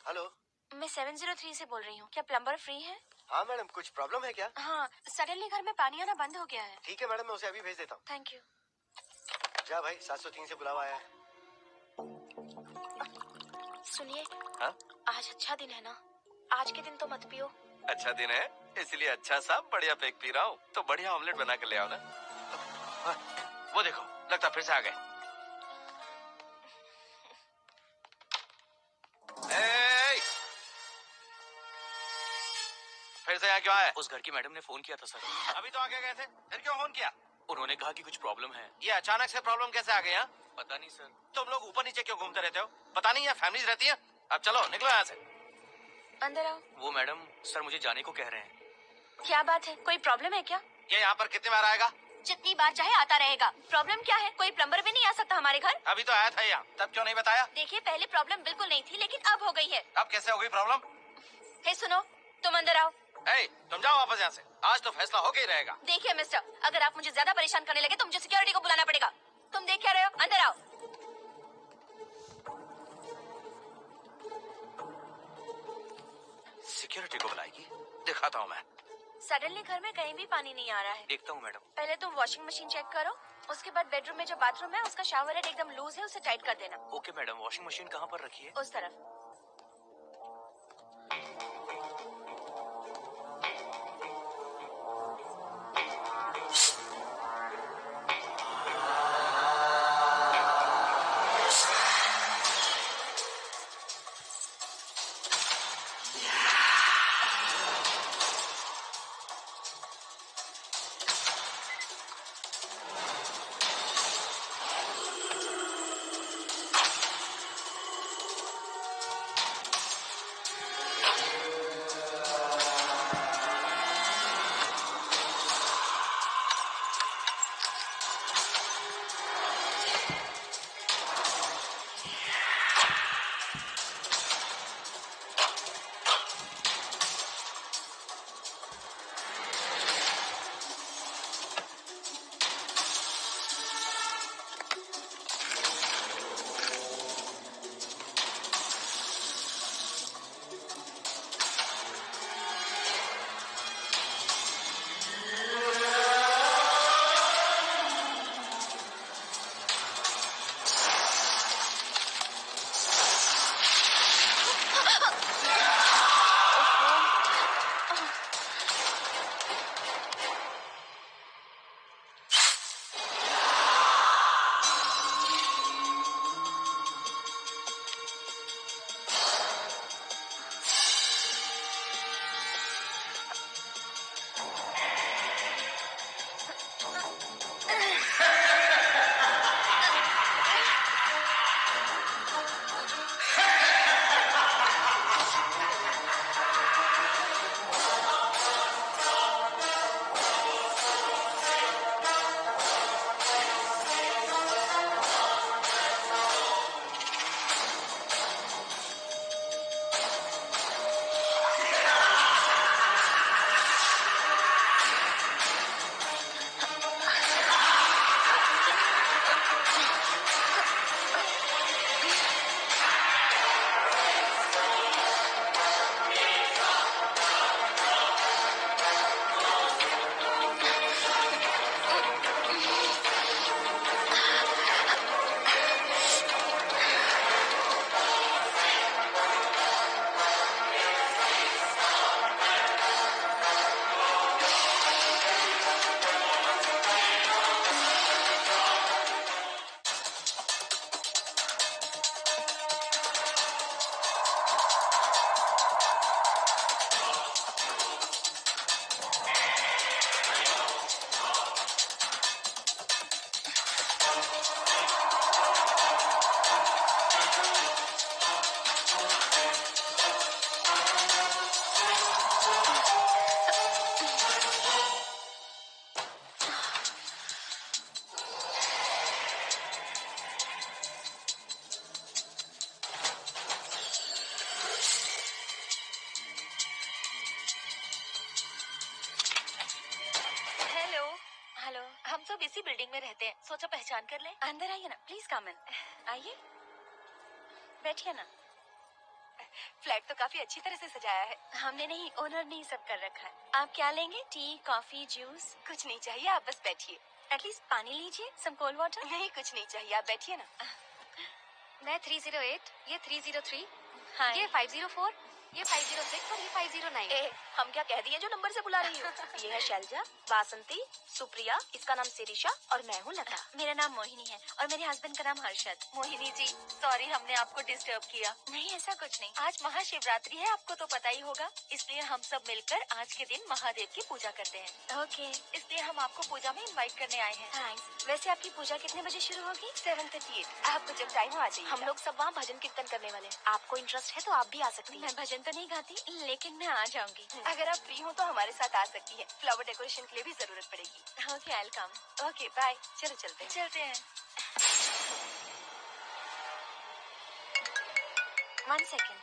Hello, मैं 703 से बोल रही हूँ। क्या प्लम्बर फ्री है? हाँ मैडम, कुछ प्रॉब्लम है क्या? हाँ, सडनली घर में पानी आना बंद हो गया है। ठीक है मैडम, मैं उसे अभी भेज देता हूँ। Thank you. जा भाई, 703 से बुलावा आया है। सुनिए, हाँ? आज अच्छा दिन है ना? आज के दिन तो मत पियो। अच्छा दिन है, इसलिए अच्छा सा बढ़िया पेक पी रहा हूँ। तो बढ़िया ऑमलेट बना कर ले आओ ना। वो देखो, लगता फिर से आ गए। फिर से यहाँ क्यों आए? उस घर की मैडम ने फोन किया था सर। अभी तो आगे गए थे, फिर क्यों फोन किया? उन्होंने कहा कि कुछ प्रॉब्लम है। ये अचानक से प्रॉब्लम कैसे आ गई? यहाँ पता नहीं सर। तुम लोग ऊपर नीचे क्यों घूमते रहते हो? पता नहीं यहाँ फैमिलीज रहती है। अब चलो निकलो यहाँ से। अंदर आओ। वो मैडम सर मुझे जाने को कह रहे हैं। क्या बात है, कोई प्रॉब्लम है क्या? ये यहाँ पर कितनी बार आएगा? जितनी बार चाहे आता रहेगा। प्रॉब्लम क्या है? कोई प्लम्बर भी नहीं आ सकता हमारे घर? अभी तो आया था यहाँ, तब क्यों नहीं बताया? देखिए, पहले प्रॉब्लम बिल्कुल नहीं थी, लेकिन अब हो गई है। अब कैसे हो गई प्रॉब्लम? हे सुनो, तुम अंदर आओ। तुम जाओ वापस यहाँ से। आज तो फैसला होके ही रहेगा। देखिए मिस्टर, अगर आप मुझे ज्यादा परेशान करने लगे तो मुझे सिक्योरिटी को बुलाना पड़ेगा। तुम देख क्या रहे हो? अंदर आओ। सिक्योरिटी को बुलाएगी? दिखाता हूँ मैं। सडनली घर में कहीं भी पानी नहीं आ रहा है। देखता हूँ मैडम। पहले तुम वॉशिंग मशीन चेक करो, उसके बाद बेडरूम में जो बाथरूम है उसका शावर हेड एकदम लूज है, उसे टाइट कर देना। ओके मैडम, वॉशिंग मशीन कहाँ पर रखी है? उस तरफ। हेलो। हेलो। हम सब इसी बिल्डिंग में रहते हैं, सोचा पहचान कर लें। अंदर आइए ना, प्लीज कम इन। आइए, बैठिए ना। फ्लैट तो काफी अच्छी तरह से सजाया है। हमने नहीं, ओनर ने ही सब कर रखा है। आप क्या लेंगे? T, coffee, juice? कुछ नहीं चाहिए, आप बस बैठिए। एटलीस्ट पानी लीजिए, सम कोल्ड वाटर। नहीं, कुछ नहीं चाहिए, आप बैठिए ना। मैं 308, ये 303, हाँ ये 504, ये 506 और ये 509। हम क्या कह दिए जो नंबर से बुला रही हो? ये है शैलजा, वासंती, सुप्रिया, इसका नाम शिरीषा और मैं हूँ लता। मेरा नाम मोहिनी है और मेरे हस्बैंड का नाम हर्षद। मोहिनी जी, सॉरी हमने आपको डिस्टर्ब किया। नहीं, ऐसा कुछ नहीं। आज महाशिवरात्रि है, आपको तो पता ही होगा, इसलिए हम सब मिलकर आज के दिन महादेव की पूजा करते हैं। ओके, इसलिए हम आपको पूजा में इनवाइट करने आए हैं। थैंक्स। वैसे आपकी पूजा कितने बजे शुरू होगी? 7:38। आपको जब टाइम हो आ जाइए। हम लोग सब वहाँ भजन कीर्तन करने वाले हैं। आपको इंटरेस्ट है तो आप भी आ सकती हैं। मैं भजन तो नहीं गाती, लेकिन मैं आ जाऊंगी। अगर आप फ्री हो तो हमारे साथ आ सकती है। फ्लावर डेकोरेशन के लिए भी जरूरत पड़ेगी। Okay, I will come. Okay, bye. चलो चलते हैं। चलते हैं। 1 सेकेंड।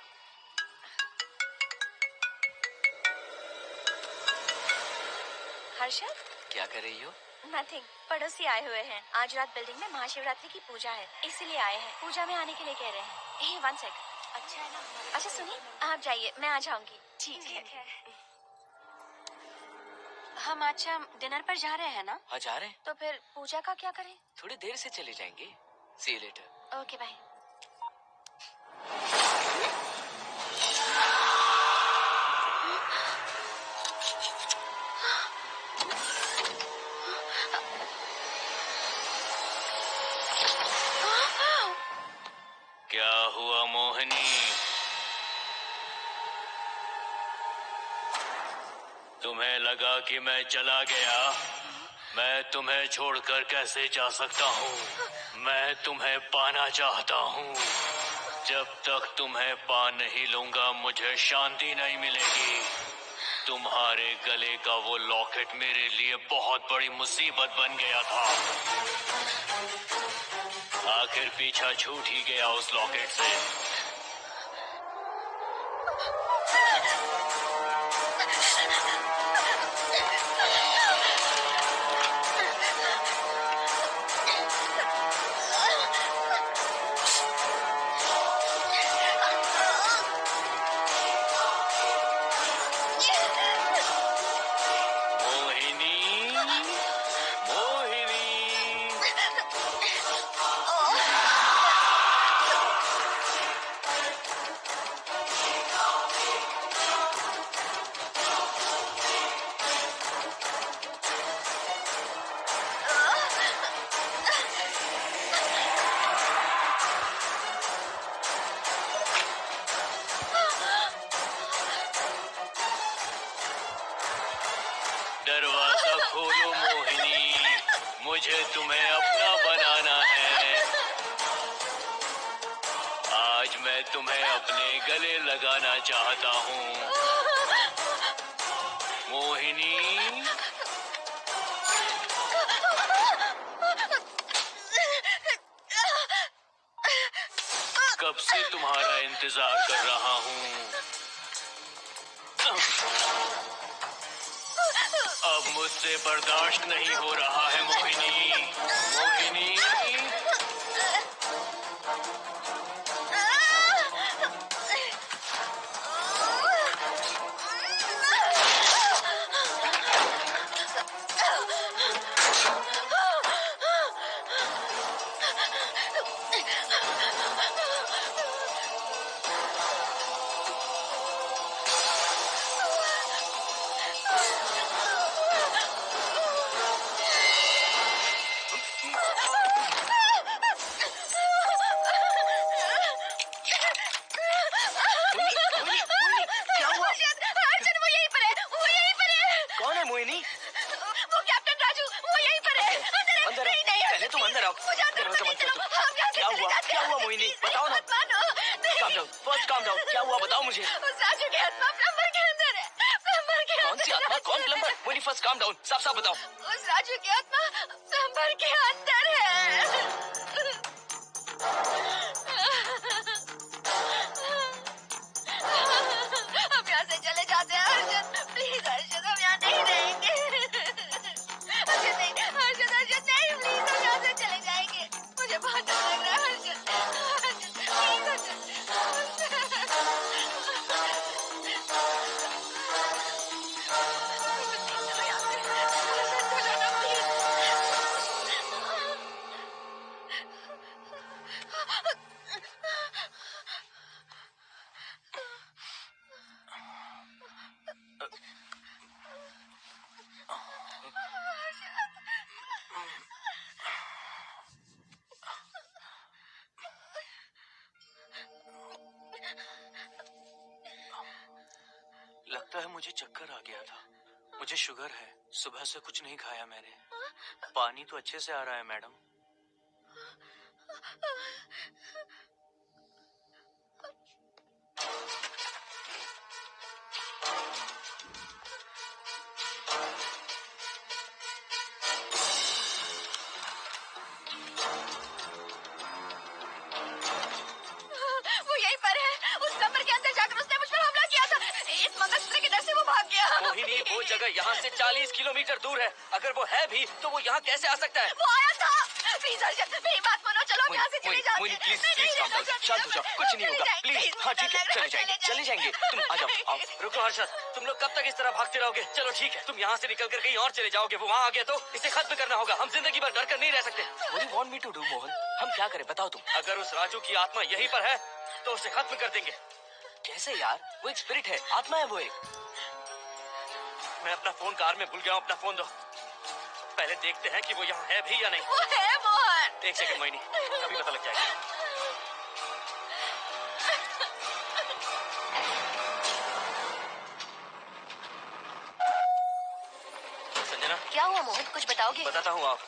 हर्षद, क्या कर रही हो? नथिंग। पड़ोसी आए हुए हैं। आज रात बिल्डिंग में महाशिवरात्रि की पूजा है, इसीलिए आए हैं। पूजा में आने के लिए कह रहे हैं। 1 सेकेंड। अच्छा है ना? अच्छा सुनिए, आप जाइए, मैं आ जाऊंगी। ठीक है। हम अच्छा डिनर पर जा रहे हैं ना? हाँ जा रहे हैं। तो फिर पूजा का क्या करें? थोड़ी देर से चले जाएंगे। See you later. Okay, bye. क्या हुआ मोहिनी? तुम्हें लगा कि मैं चला गया? मैं तुम्हें छोड़कर कैसे जा सकता हूँ? मैं तुम्हें पाना चाहता हूँ। जब तक तुम्हें पा नहीं लूंगा मुझे शांति नहीं मिलेगी। तुम्हारे गले का वो लॉकेट मेरे लिए बहुत बड़ी मुसीबत बन गया था। आखिर पीछा छूट ही गया उस लॉकेट से। दरवाजा खोलो मोहिनी, मुझे तुम्हें अपना बनाना है। आज मैं तुम्हें अपने गले लगाना चाहता हूँ मोहिनी। कब से तुम्हारा इंतजार कर रहा हूँ। अब मुझसे बर्दाश्त नहीं हो रहा है मोहिनी। मोहिनी दरवाजा बंद कर दो। क्या हुआ मोहिनी, बताओ ना। Calm down, first calm down, क्या हुआ बताओ मुझे। उस राजू की आत्मा प्लम्बर के अंदर है, प्लम्बर के कौन सी आत्मा, कौन plumber? Mohini first calm down, साफ साफ बताओ। उस राजू की आत्मा प्लम्बर के अंदर है। हम यहाँ से चले जाते हैं हर्षद, प्लीज हर्षद, हम यहाँ नहीं रहेंगे। हर्षद नहीं, हर्षद, हर्षद नहीं, प्लीज हम यहाँ से चले जाएंगे। मुझे बहुत डर लग रहा है हर्षद, हर्षद, प्लीज हर्षद। चलो यहाँ से, हर्षद, चलो ना प्लीज। लगता है मुझे चक्कर आ गया था। मुझे शुगर है, सुबह से कुछ नहीं खाया मैंने। पानी तो अच्छे से आ रहा है मैडम। वो यहीं पर है, उस कमरे के अंदर जाकर उसने मुझ पर हमला किया था। इस मंगलसूत्र के डर से वो भाग गया। मोहिनी, वो जगह यहाँ से 40 किलोमीटर दूर है। अगर वो है भी तो वो यहाँ कैसे आ सकता है? वो आया था। प्लीज हर्षद, मेरी बात मानो, चलो हम यहाँ से चले जाते मोहिनी हैं। प्लीज मैं प्लीज नहीं काम रहना डाउन, चाहती। शांत हो जाओ, कुछ नहीं होगा। नहीं, प्लीज, हाँ ठीक है, चले जाएंगे, तुम आ जाओ, आओ। रुको हर्षद, तुम लोग कब तक इस तरह भागते रहोगे? चलो ठीक है, तुम यहाँ से निकल कर कहीं और चले जाओगे। वो वहाँ आ गया तो इसे खत्म करना होगा। हम जिंदगी भर डर कर नहीं रह सकते। What do you want me to do, Mohan? हम क्या करें बताओ तुम। अगर उस राजू की आत्मा यहीं पर है तो उसे खत्म कर देंगे। कैसे यार? वो एक स्पिरिट है, आत्मा है वो एक। मैं अपना फोन कार में भूल गया हूँ, अपना फोन दो। पहले देखते हैं कि वो यहाँ है भी या नहीं। वो है मोहन। एक सेकंड मोहिनी, अभी पता लग जाएगा। संजना, क्या हुआ मोहन, कुछ बताओगे? बताता हूँ आप।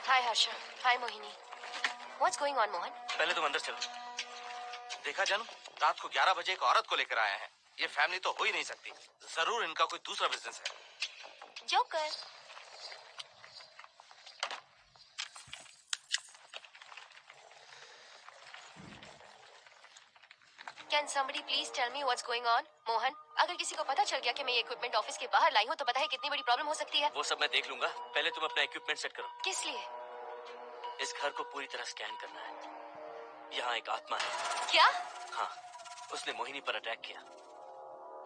हाय हर्षा, हाय Mohini. What's going on Mohan? पहले तुम अंदर चलो। देखा जानू, रात को 11 बजे एक औरत को लेकर आया है। ये फैमिली तो हो ही नहीं सकती। जरूर इनका कोई दूसरा बिजनेस है। Joker. Can somebody please tell me what's going on? Mohan, अगर किसी को पता चल गया कि मैं ये इक्विपमेंट ऑफिस के बाहर लाई हूँ तो पता है कितनी बड़ी प्रॉब्लम हो सकती है। वो सब मैं देख लूंगा, पहले तुम अपना इक्विपमेंट सेट करो। किस लिए? इस घर को पूरी तरह स्कैन करना है। यहाँ एक आत्मा है। क्या? हाँ, उसने मोहिनी पर अटैक किया।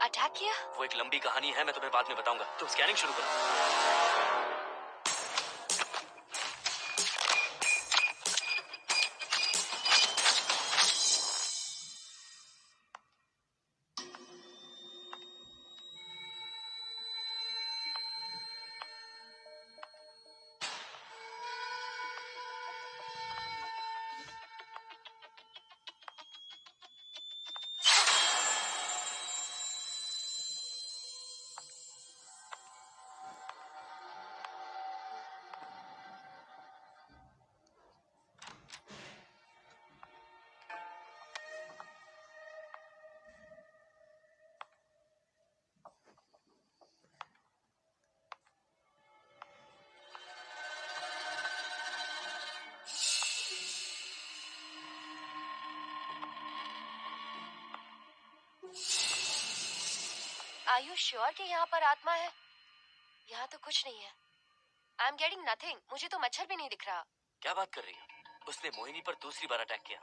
अटैक किया? वो एक लंबी कहानी है, मैं तुम्हें बाद में बताऊंगा। तुम स्कैनिंग शुरू करो। Are you sure कि यहाँ पर आत्मा है? यहाँ तो कुछ नहीं है। I am getting nothing. मुझे तो मच्छर भी नहीं दिख रहा। क्या बात कर रही हो? उसने मोहिनी पर दूसरी बार अटैक किया।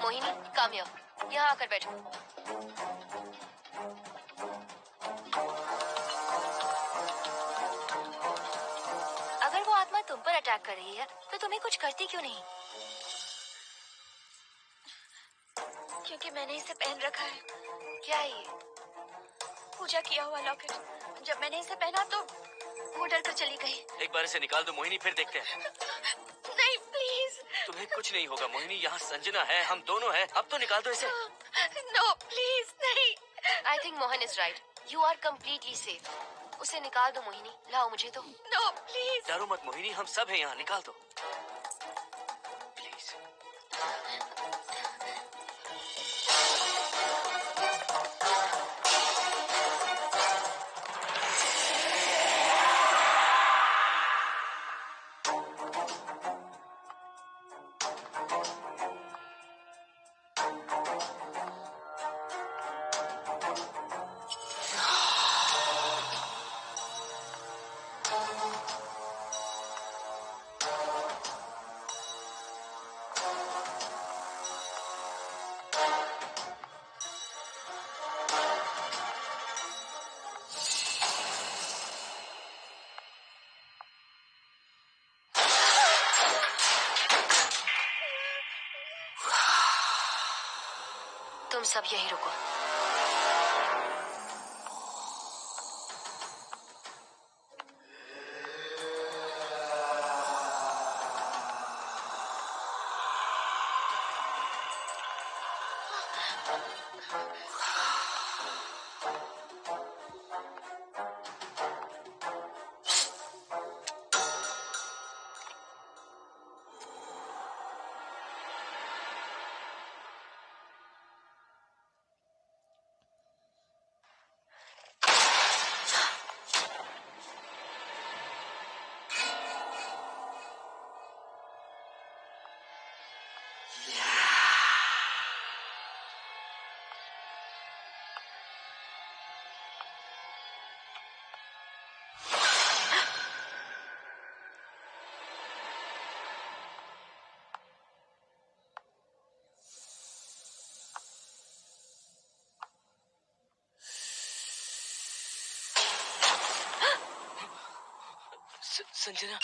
Mohini, come here. यहाँ आकर बैठो। अगर वो आत्मा तुम पर अटैक कर रही है तो तुम्हें कुछ करती क्यों नहीं? क्योंकि मैंने इसे पहन रखा है। क्या है ये? पूजा किया हुआ लॉकेट। जब मैंने इसे पहना तो वो डर कर चली गई। एक बार इसे निकाल दो मोहिनी, फिर देखते हैं। नहीं प्लीज। तुम्हें कुछ नहीं होगा मोहिनी, यहाँ संजना है, हम दोनों हैं। अब तो निकाल दो इसे। नो प्लीज नहीं। I think Mohan is right. You are completely safe. उसे निकाल दो मोहिनी। लाओ मुझे तो। No please. डरो मत मोहिनी, हम सब हैं यहाँ, निकाल दो प्लीज। तुम सब यही रुको। संजना,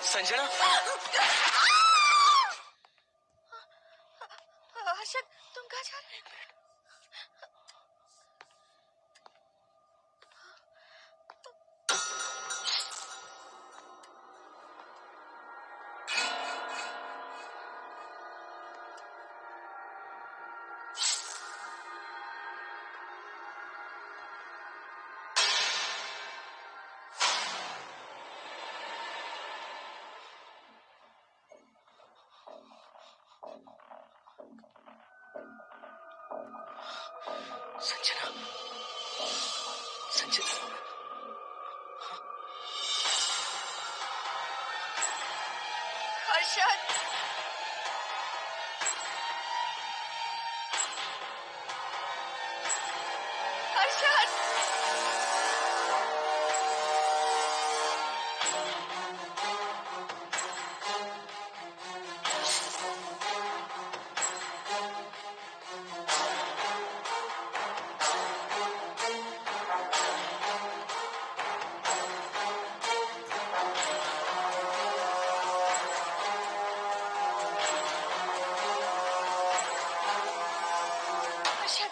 संजना, हर्षद, तुम कहाँ जा रहे हो? संजना, संजना, हर्षद, हर्षद,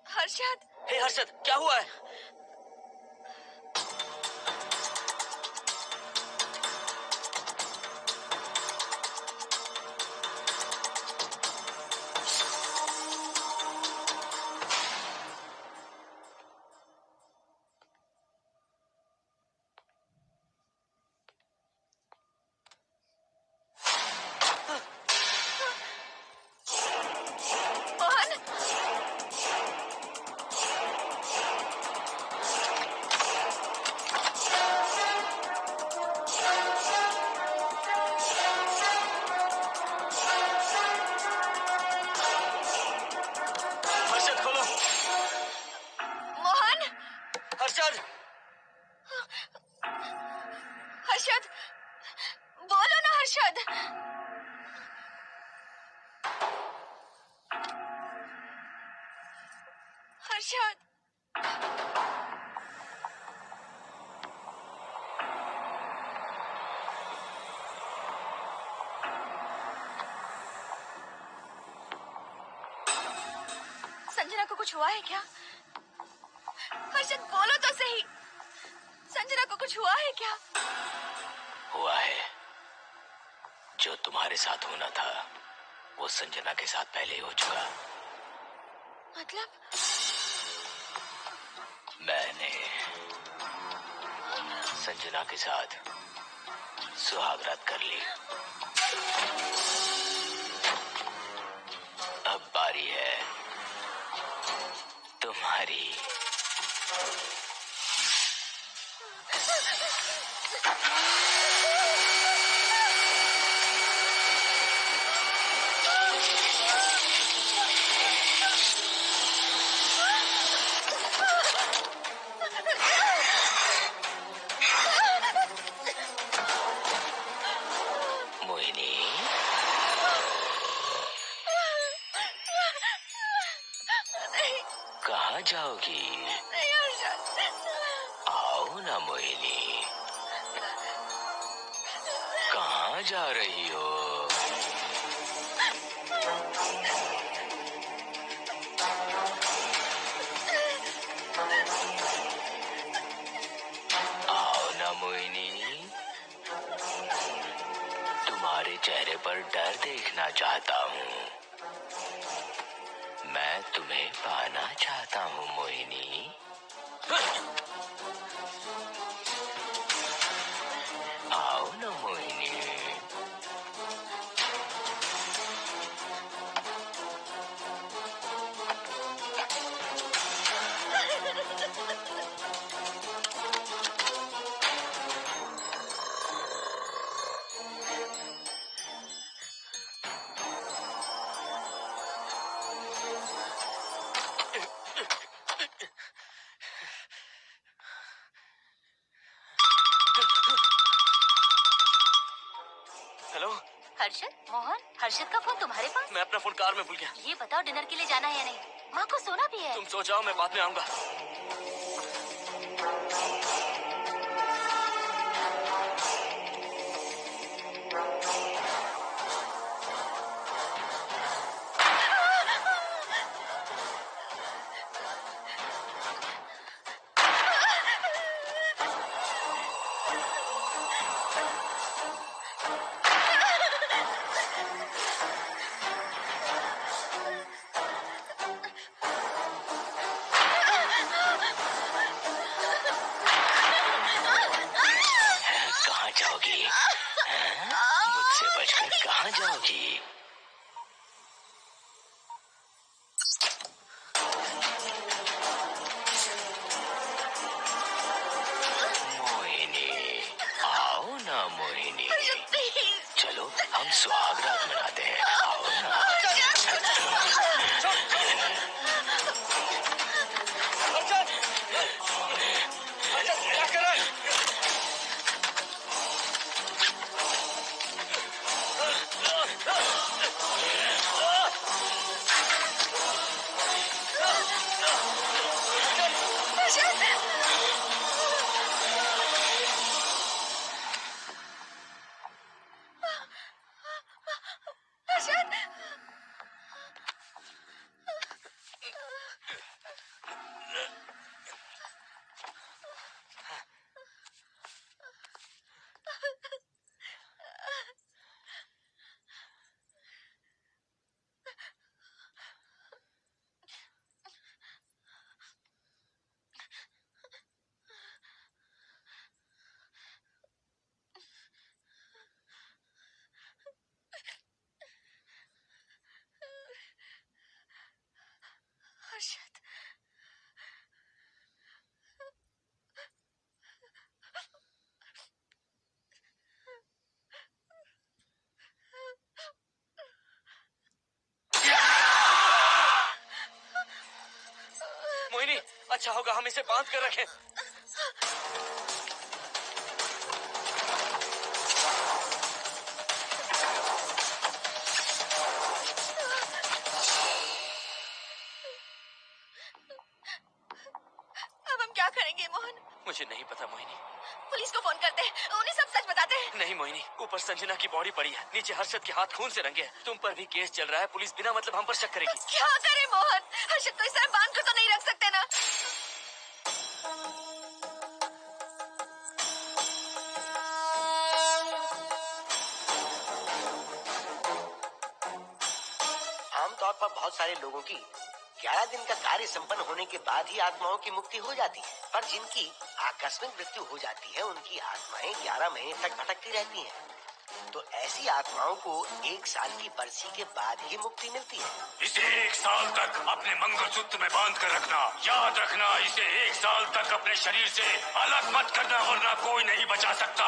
हर्षद। हे हर्षद, क्या हुआ है? हर्षद! हर्षद, बोलो ना हर्षद। हर्षद, संजना को कुछ हुआ है क्या? हर्षद बोलो तो सही, संजना को कुछ हुआ है क्या? हुआ है। जो तुम्हारे साथ होना था वो संजना के साथ पहले ही हो चुका। मतलब? मैंने संजना के साथ सुहागरात कर ली। अब बारी है तुम्हारी। मोहिनी, कहाँ जाओगी? नहीं हर्षद। आओ ना मोहिनी, कहाँ जा रही हो? आओ ना मोहिनी, तुम्हारे चेहरे पर डर देखना चाहता हूँ। मैं तुम्हें पाना चाहता हूँ मोहिनी। आओ ना मोहिनी। हेलो हर्षद, मोहन, हर्षद का फोन तुम्हारे पास? मैं अपना फोन कार में भूल गया। ये बताओ डिनर के लिए जाना है या नहीं? माँ को सोना भी है। तुम सो जाओ, मैं बाद में आऊंगा। कहाँ जाओगी? मुझसे बचकर कहाँ जाओगी? मोहिनी, आओ ना मोहिनी। चलो हम सुहागरात मनाते हैं, आओ ना। क्या कर रहा है? हर्षद, मोहिनी, अच्छा होगा हम इसे बांध कर रखें। अब हम क्या करेंगे मोहन? मुझे नहीं पता मोहिनी। पुलिस को फोन करते हैं, उन्हें सब सच बताते हैं। नहीं मोहिनी, ऊपर संजना की बॉडी पड़ी है, नीचे हर्षद के हाथ खून से रंगे हैं। तुम पर भी केस चल रहा है, पुलिस बिना मतलब हम पर शक करेगी। क्या करे मोहन? हर्षद को इस तरह बांध कर तो नहीं रख सकते ना। आमतौर पर बहुत सारे लोगों की 11 दिन का कार्य संपन्न होने के बाद ही आत्माओं की मुक्ति हो जाती है, पर जिनकी आकस्मिक मृत्यु हो जाती है उनकी आत्माएं 11 महीने तक भटकती रहती हैं। तो ऐसी आत्माओं को 1 साल की बरसी के बाद ही मुक्ति मिलती है। इसे 1 साल तक अपने मंगलसूत्र में बांध कर रखना। याद रखना, इसे 1 साल तक अपने शरीर से अलग मत करना, वरना कोई नहीं बचा सकता।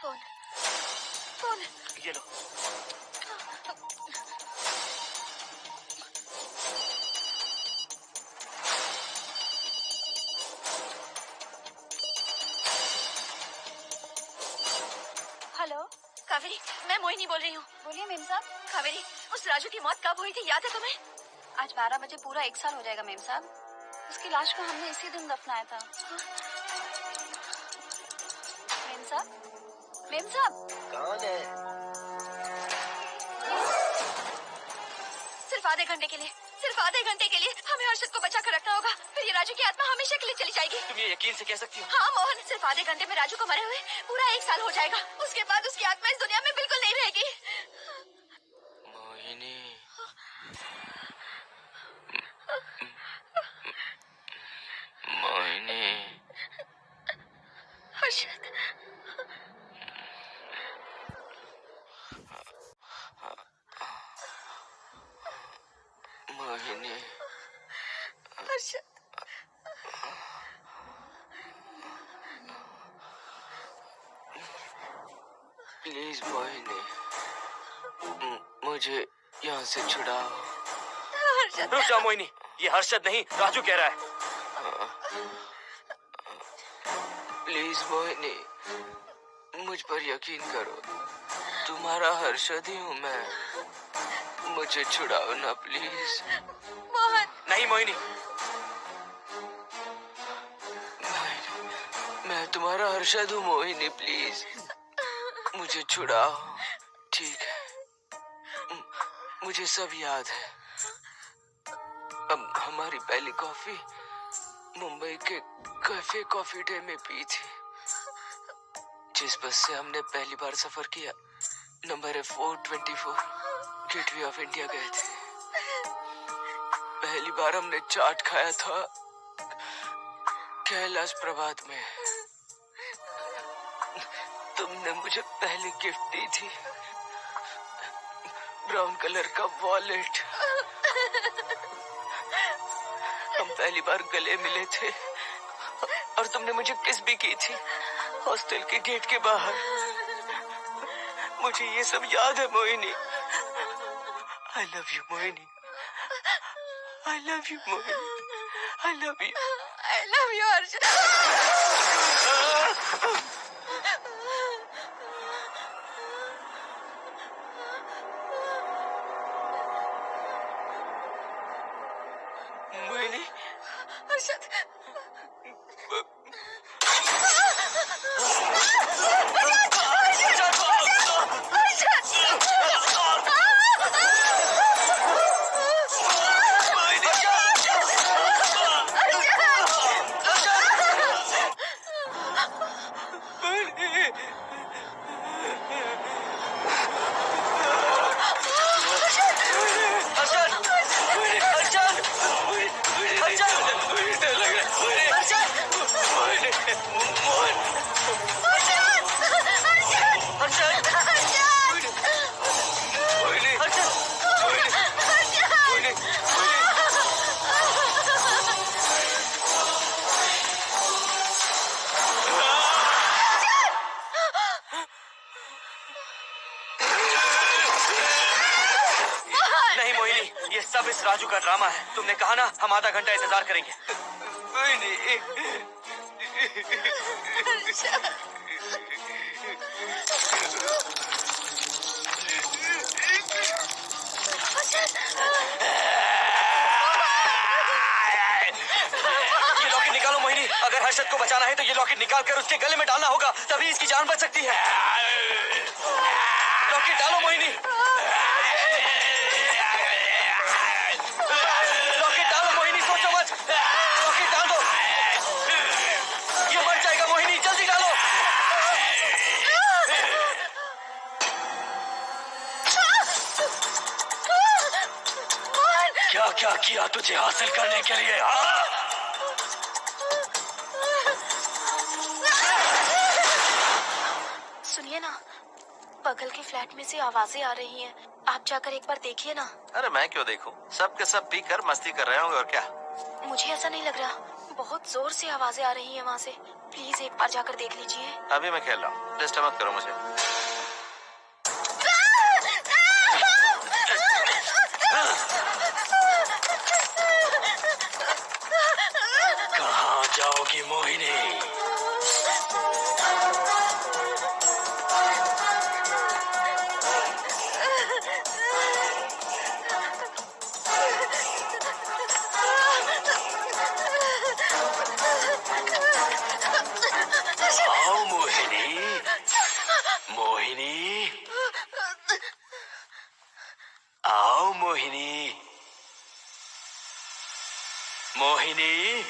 फोन फोन ये लो। हेलो कावेरी, मैं मोहिनी बोल रही हूँ। बोलिए मेम साहब। कावेरी, उस राजू की मौत कब हुई थी, याद है तुम्हें? आज 12 बजे पूरा 1 साल हो जाएगा मेम साहब। उसकी लाश को हमने इसी दिन दफनाया था। मेम साहब, मेम साहब। कौन है? सिर्फ आधे घंटे के लिए, सिर्फ आधे घंटे के लिए हमें हर्षद को बचा कर रखना होगा, फिर ये राजू की आत्मा हमेशा के लिए चली जाएगी। तुम ये यकीन से कह सकती हो? हाँ मोहन, सिर्फ आधे घंटे में राजू को मरे हुए पूरा 1 साल हो जाएगा। उसके बाद उसकी आत्मा इस दुनिया में बिल्कुल नहीं रहेगी। मोहिनी, मोहिनी, हर्षद, मोहिनी, हर्षद। प्लीज मोहिनी, मुझे यहाँ से छुड़ाओ। हर्षद। रुक जाओ मोहिनी, ये हर्षद नहीं राजू कह रहा है। प्लीज मोहिनी, मुझ पर यकीन करो, तुम्हारा हर्षद ही हूँ मैं। मुझे छुड़ाओ ना प्लीज। मोहन। नहीं मोहिनी, मैं तुम्हारा हर्षद हूँ मोहिनी, प्लीज मुझे छुड़ाओ। ठीक है, मुझे सब याद है। अब हमारी पहली कॉफी मुंबई के कैफे कॉफी डे में पी थी। जिस बस से हमने पहली बार सफर किया, नंबर है 424, गेटवे ऑफ इंडिया गए थे। पहली बार हमने चाट खाया था कैलाश प्रभात में। तुमने मुझे पहली गिफ्ट दी थी, ब्राउन कलर का वॉलेट। हम पहली बार गले मिले थे और तुमने मुझे किस भी की थी हॉस्टल के गेट के बाहर। मुझे ये सब याद है Mohini. I love you Mohini, I love you Mohini, I love you, I love you Harshad. Mohini, Harshad. ये सब इस राजू का ड्रामा है। तुमने कहा ना हम आधा घंटा इंतजार करेंगे। ये लॉकेट निकालो मोहिनी। अगर हर्षद को बचाना है तो ये लॉकेट निकाल कर उसके गले में डालना होगा, तभी इसकी जान बच सकती है। लॉकेट डालो मोहिनी। लॉकेट डालो मोहिनी, सोचो मत। लॉकेट डाल दो। ये मर जाएगा मोहिनी, जल्दी डालो। क्या क्या किया तुझे हासिल करने के लिए? सुनिए ना, बगल के फ्लैट में से आवाजें आ रही हैं। आप जाकर एक बार देखिए ना। अरे मैं क्यों देखूं? सब के सब पी कर मस्ती कर रहे होंगे और क्या। मुझे ऐसा नहीं लग रहा, बहुत जोर से आवाजें आ रही हैं वहाँ से। प्लीज एक बार जाकर देख लीजिए। अभी मैं खेल रहा हूँ, डिस्टर्ब मत करो मुझे। कहाँ जाओगी मोहिनी? आओ मोहिनी, मोहिनी, आओ मोहिनी, मोहिनी।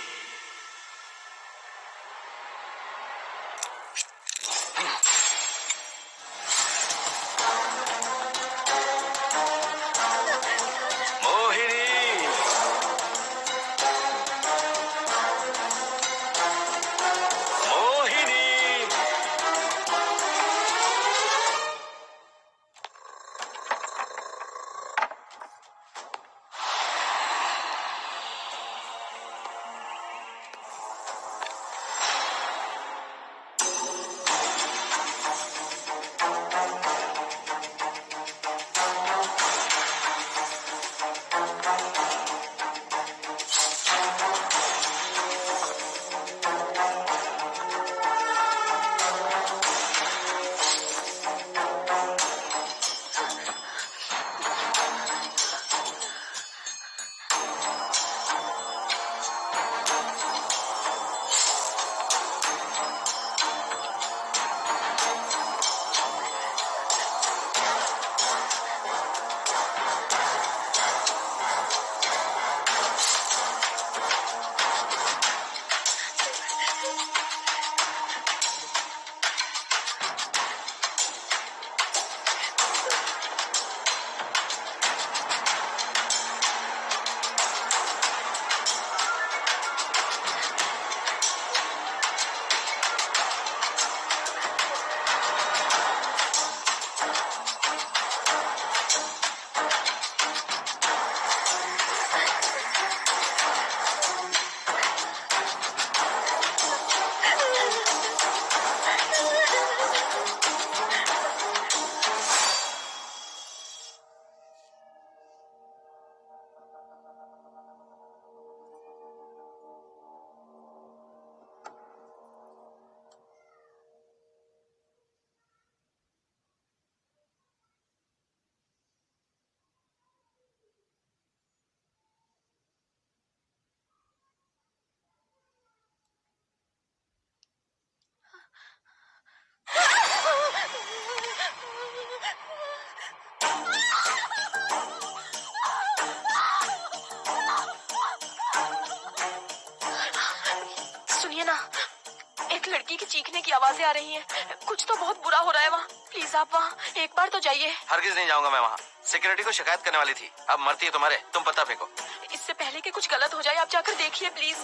लड़की की चीखने की आवाजें आ रही हैं। कुछ तो बहुत बुरा हो रहा है वहाँ। प्लीज आप वहाँ एक बार तो जाइए। हरगिज नहीं जाऊंगा मैं वहाँ। सिक्योरिटी को शिकायत करने वाली थी, अब मरती है तुम्हारे, तुम पता फेंको। इससे पहले कि कुछ गलत हो जाए आप जाकर देखिए प्लीज।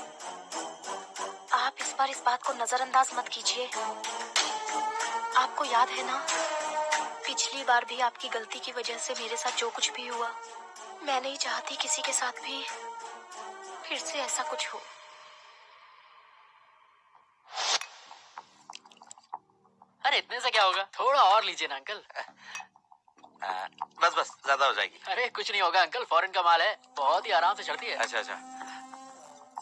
आप इस बार इस बात को नजरअंदाज मत कीजिए। आपको याद है ना, पिछली बार भी आपकी गलती की वजह से मेरे साथ जो कुछ भी हुआ, मैं नहीं चाहती किसी के साथ भी फिर से ऐसा कुछ हो। अरे इतने से क्या होगा, थोड़ा और लीजिए ना अंकल। बस बस, ज्यादा हो जाएगी। अरे कुछ नहीं होगा अंकल, फॉरेन का माल है, बहुत ही आराम से चढ़ती है। अच्छा अच्छा।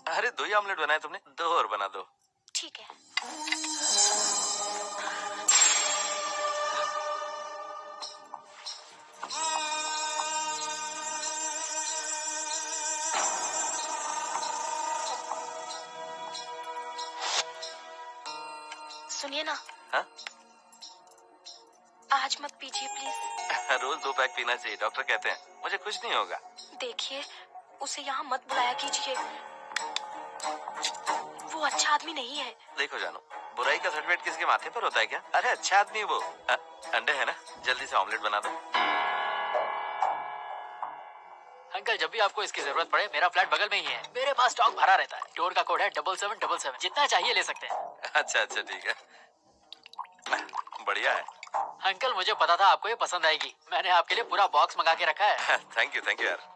अरे 2 ही ऑमलेट बनाए तुमने, 2 और बना दो। ठीक है। सुनिए ना। हाँ? आज मत पीजिए प्लीज। रोज 2 पैक पीना चाहिए, डॉक्टर कहते हैं। मुझे कुछ नहीं होगा। देखिए, उसे यहाँ मत बुलाया कीजिए, वो अच्छा आदमी नहीं है। देखो जानो, बुराई का सर्टिफिकेट किसके माथे पर होता है क्या? अरे अच्छा आदमी है वो। अंडे है ना, जल्दी से ऑमलेट बना दो। अंकल जब भी आपको इसकी जरूरत पड़े, मेरा फ्लैट बगल में ही है, मेरे पास स्टॉक भरा रहता है। स्टोर का कोड है 7777, जितना चाहिए ले सकते हैं। अच्छा अच्छा ठीक है, बढ़िया है। अंकल मुझे पता था आपको ये पसंद आएगी, मैंने आपके लिए पूरा बॉक्स मंगा के रखा है। थैंक यू यार।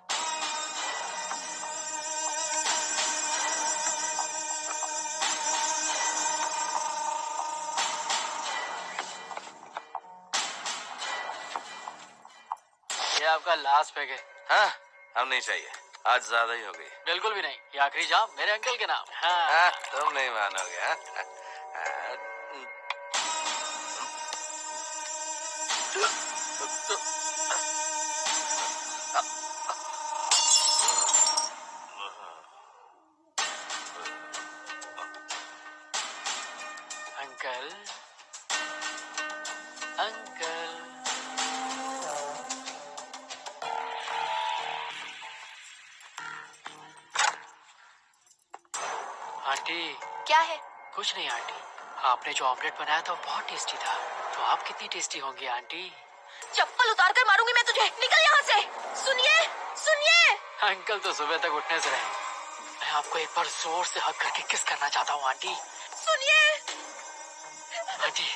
ये आपका लास्ट पैक है। हाँ, हम नहीं चाहिए, आज ज्यादा ही हो गई। बिल्कुल भी नहीं, ये आखिरी जाम मेरे अंकल के नाम। हाँ। तुम नहीं मानोगे। Uncle uncle aunty. क्या है? कुछ नहीं आंटी, आपने जो ऑमलेट बनाया था वो बहुत टेस्टी था, तो आप कितनी टेस्टी होंगी आंटी? चप्पल उतार कर मारूंगी मैं तुझे, निकल यहाँ से। सुनिए सुनिए। अंकल तो सुबह तक उठने से रहे, मैं आपको एक बार जोर से हक करके किस करना चाहता हूँ आंटी। सुनिए आंटी,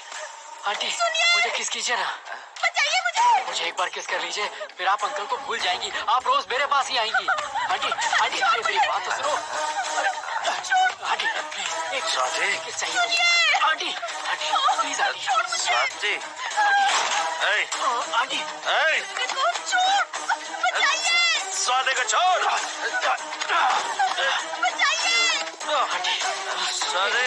आंटी सुनिए। मुझे किस कीजिए ना, बचाइए मुझे। मुझे एक बार किस कर लीजिए, फिर आप अंकल को भूल जाएंगी, आप रोज मेरे पास ही आएंगी। आंटी आंटी अरे मेरी बात तो सुनो। आंटी प्लीज एक किस चाहिए मुझे। Aunty aunty please aunty. Swati, aunty Swati को छोड़। आंटी स्वाति,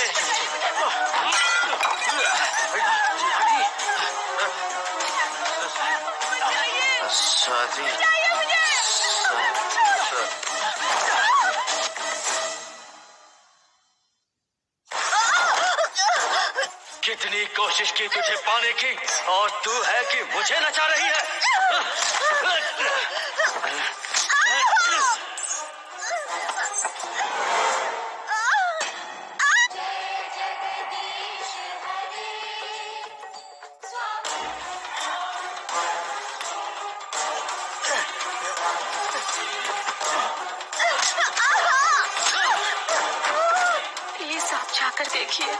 स्वाति, कितनी कोशिश की तुझे पाने की, और तू है कि मुझे नचा रही है। प्लीज आप जाकर देखिए।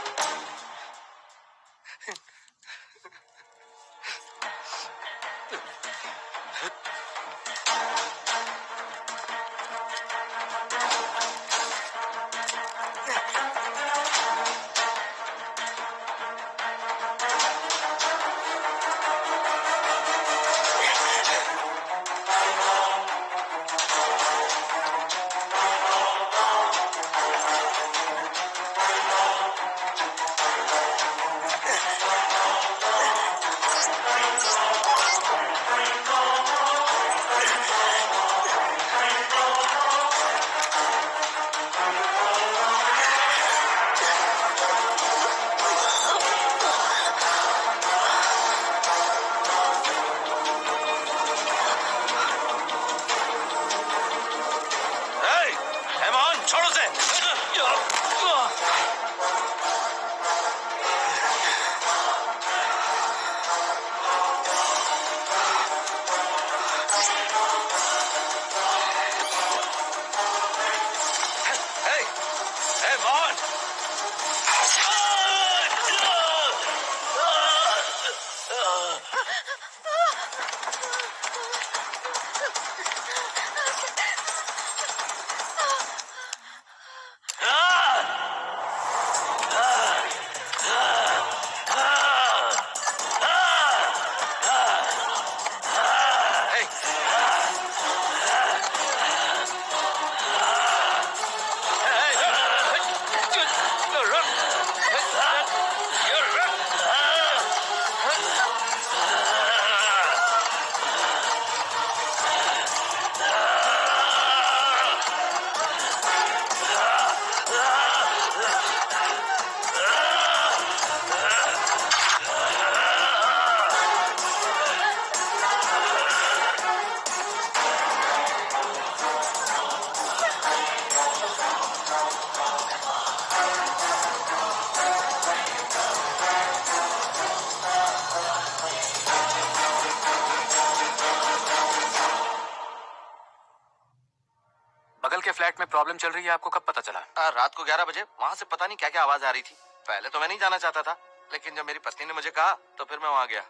फ्लैट में प्रॉब्लम चल रही है आपको कब पता चला? रात को 11 बजे वहाँ से पता नहीं क्या क्या आवाज आ रही थी। पहले तो मैं नहीं जाना चाहता था, लेकिन जब मेरी पत्नी ने मुझे कहा तो फिर मैं वहाँ गया।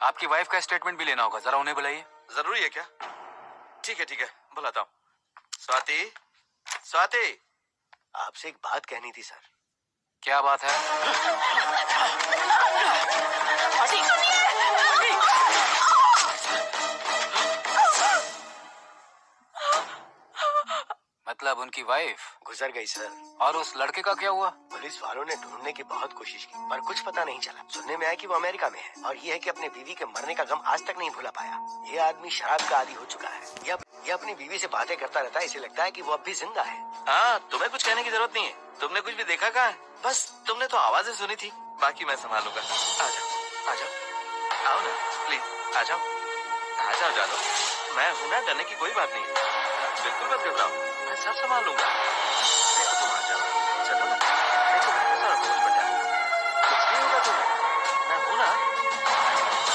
आपकी वाइफ का स्टेटमेंट भी लेना होगा, जरा उन्हें बुलाइए। जरूरी है क्या? ठीक है, बुलाता हूँ। स्वाति, स्वाति, आपसे एक बात कहनी थी सर। क्या बात है? मतलब उनकी वाइफ गुजर गई सर। और उस लड़के का क्या हुआ? पुलिस वालों ने ढूंढने की बहुत कोशिश की पर कुछ पता नहीं चला। सुनने में आया कि वो अमेरिका में है और ये है कि अपने बीवी के मरने का गम आज तक नहीं भुला पाया। ये आदमी शराब का आदी हो चुका है। ये अपनी बीवी से बातें करता रहता है, इसे लगता है कि वो अब भी जिंदा है। हाँ, तुम्हें कुछ कहने की जरूरत नहीं है। तुमने कुछ भी देखा कहाँ है? बस तुमने तो आवाजें सुनी थी, बाकी मैं संभालूंगा। आ जाओ, आओ ना प्लीज, आ जाओ जानो। मैं हूं ना, डरने की कोई बात नहीं है। बिल्कुल मत घबराओ, मैं सब संभाल लूंगा। देखो तुम आ जाओ, चलो ना। देखो सारा बोझ बढ़ जाए, कुछ नहीं होगा तुम्हें, मैं हूं ना।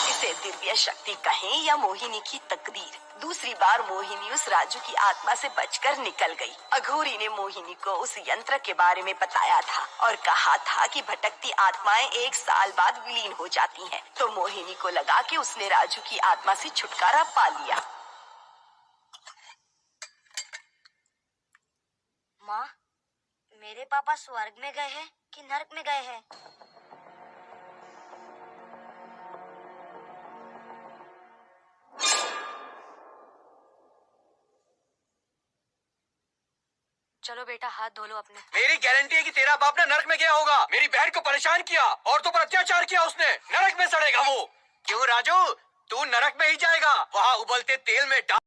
इसे दिव्य शक्ति कहें या मोहिनी की तकदीर, दूसरी बार मोहिनी उस राजू की आत्मा से बचकर निकल गई। अघोरी ने मोहिनी को उस यंत्र के बारे में बताया था और कहा था कि भटकती आत्माएं 1 साल बाद विलीन हो जाती हैं। तो मोहिनी को लगा कि उसने राजू की आत्मा से छुटकारा पा लिया। माँ, मेरे पापा स्वर्ग में गए हैं कि नरक में गए हैं? चलो बेटा, हाथ धो लो अपने। मेरी गारंटी है कि तेरा बाप ना नरक में गया होगा। मेरी बहन को परेशान किया, औरतों पर अत्याचार किया उसने। नरक में सड़ेगा वो। क्यों राजू, तू नरक में ही जाएगा। वहाँ उबलते तेल में डाल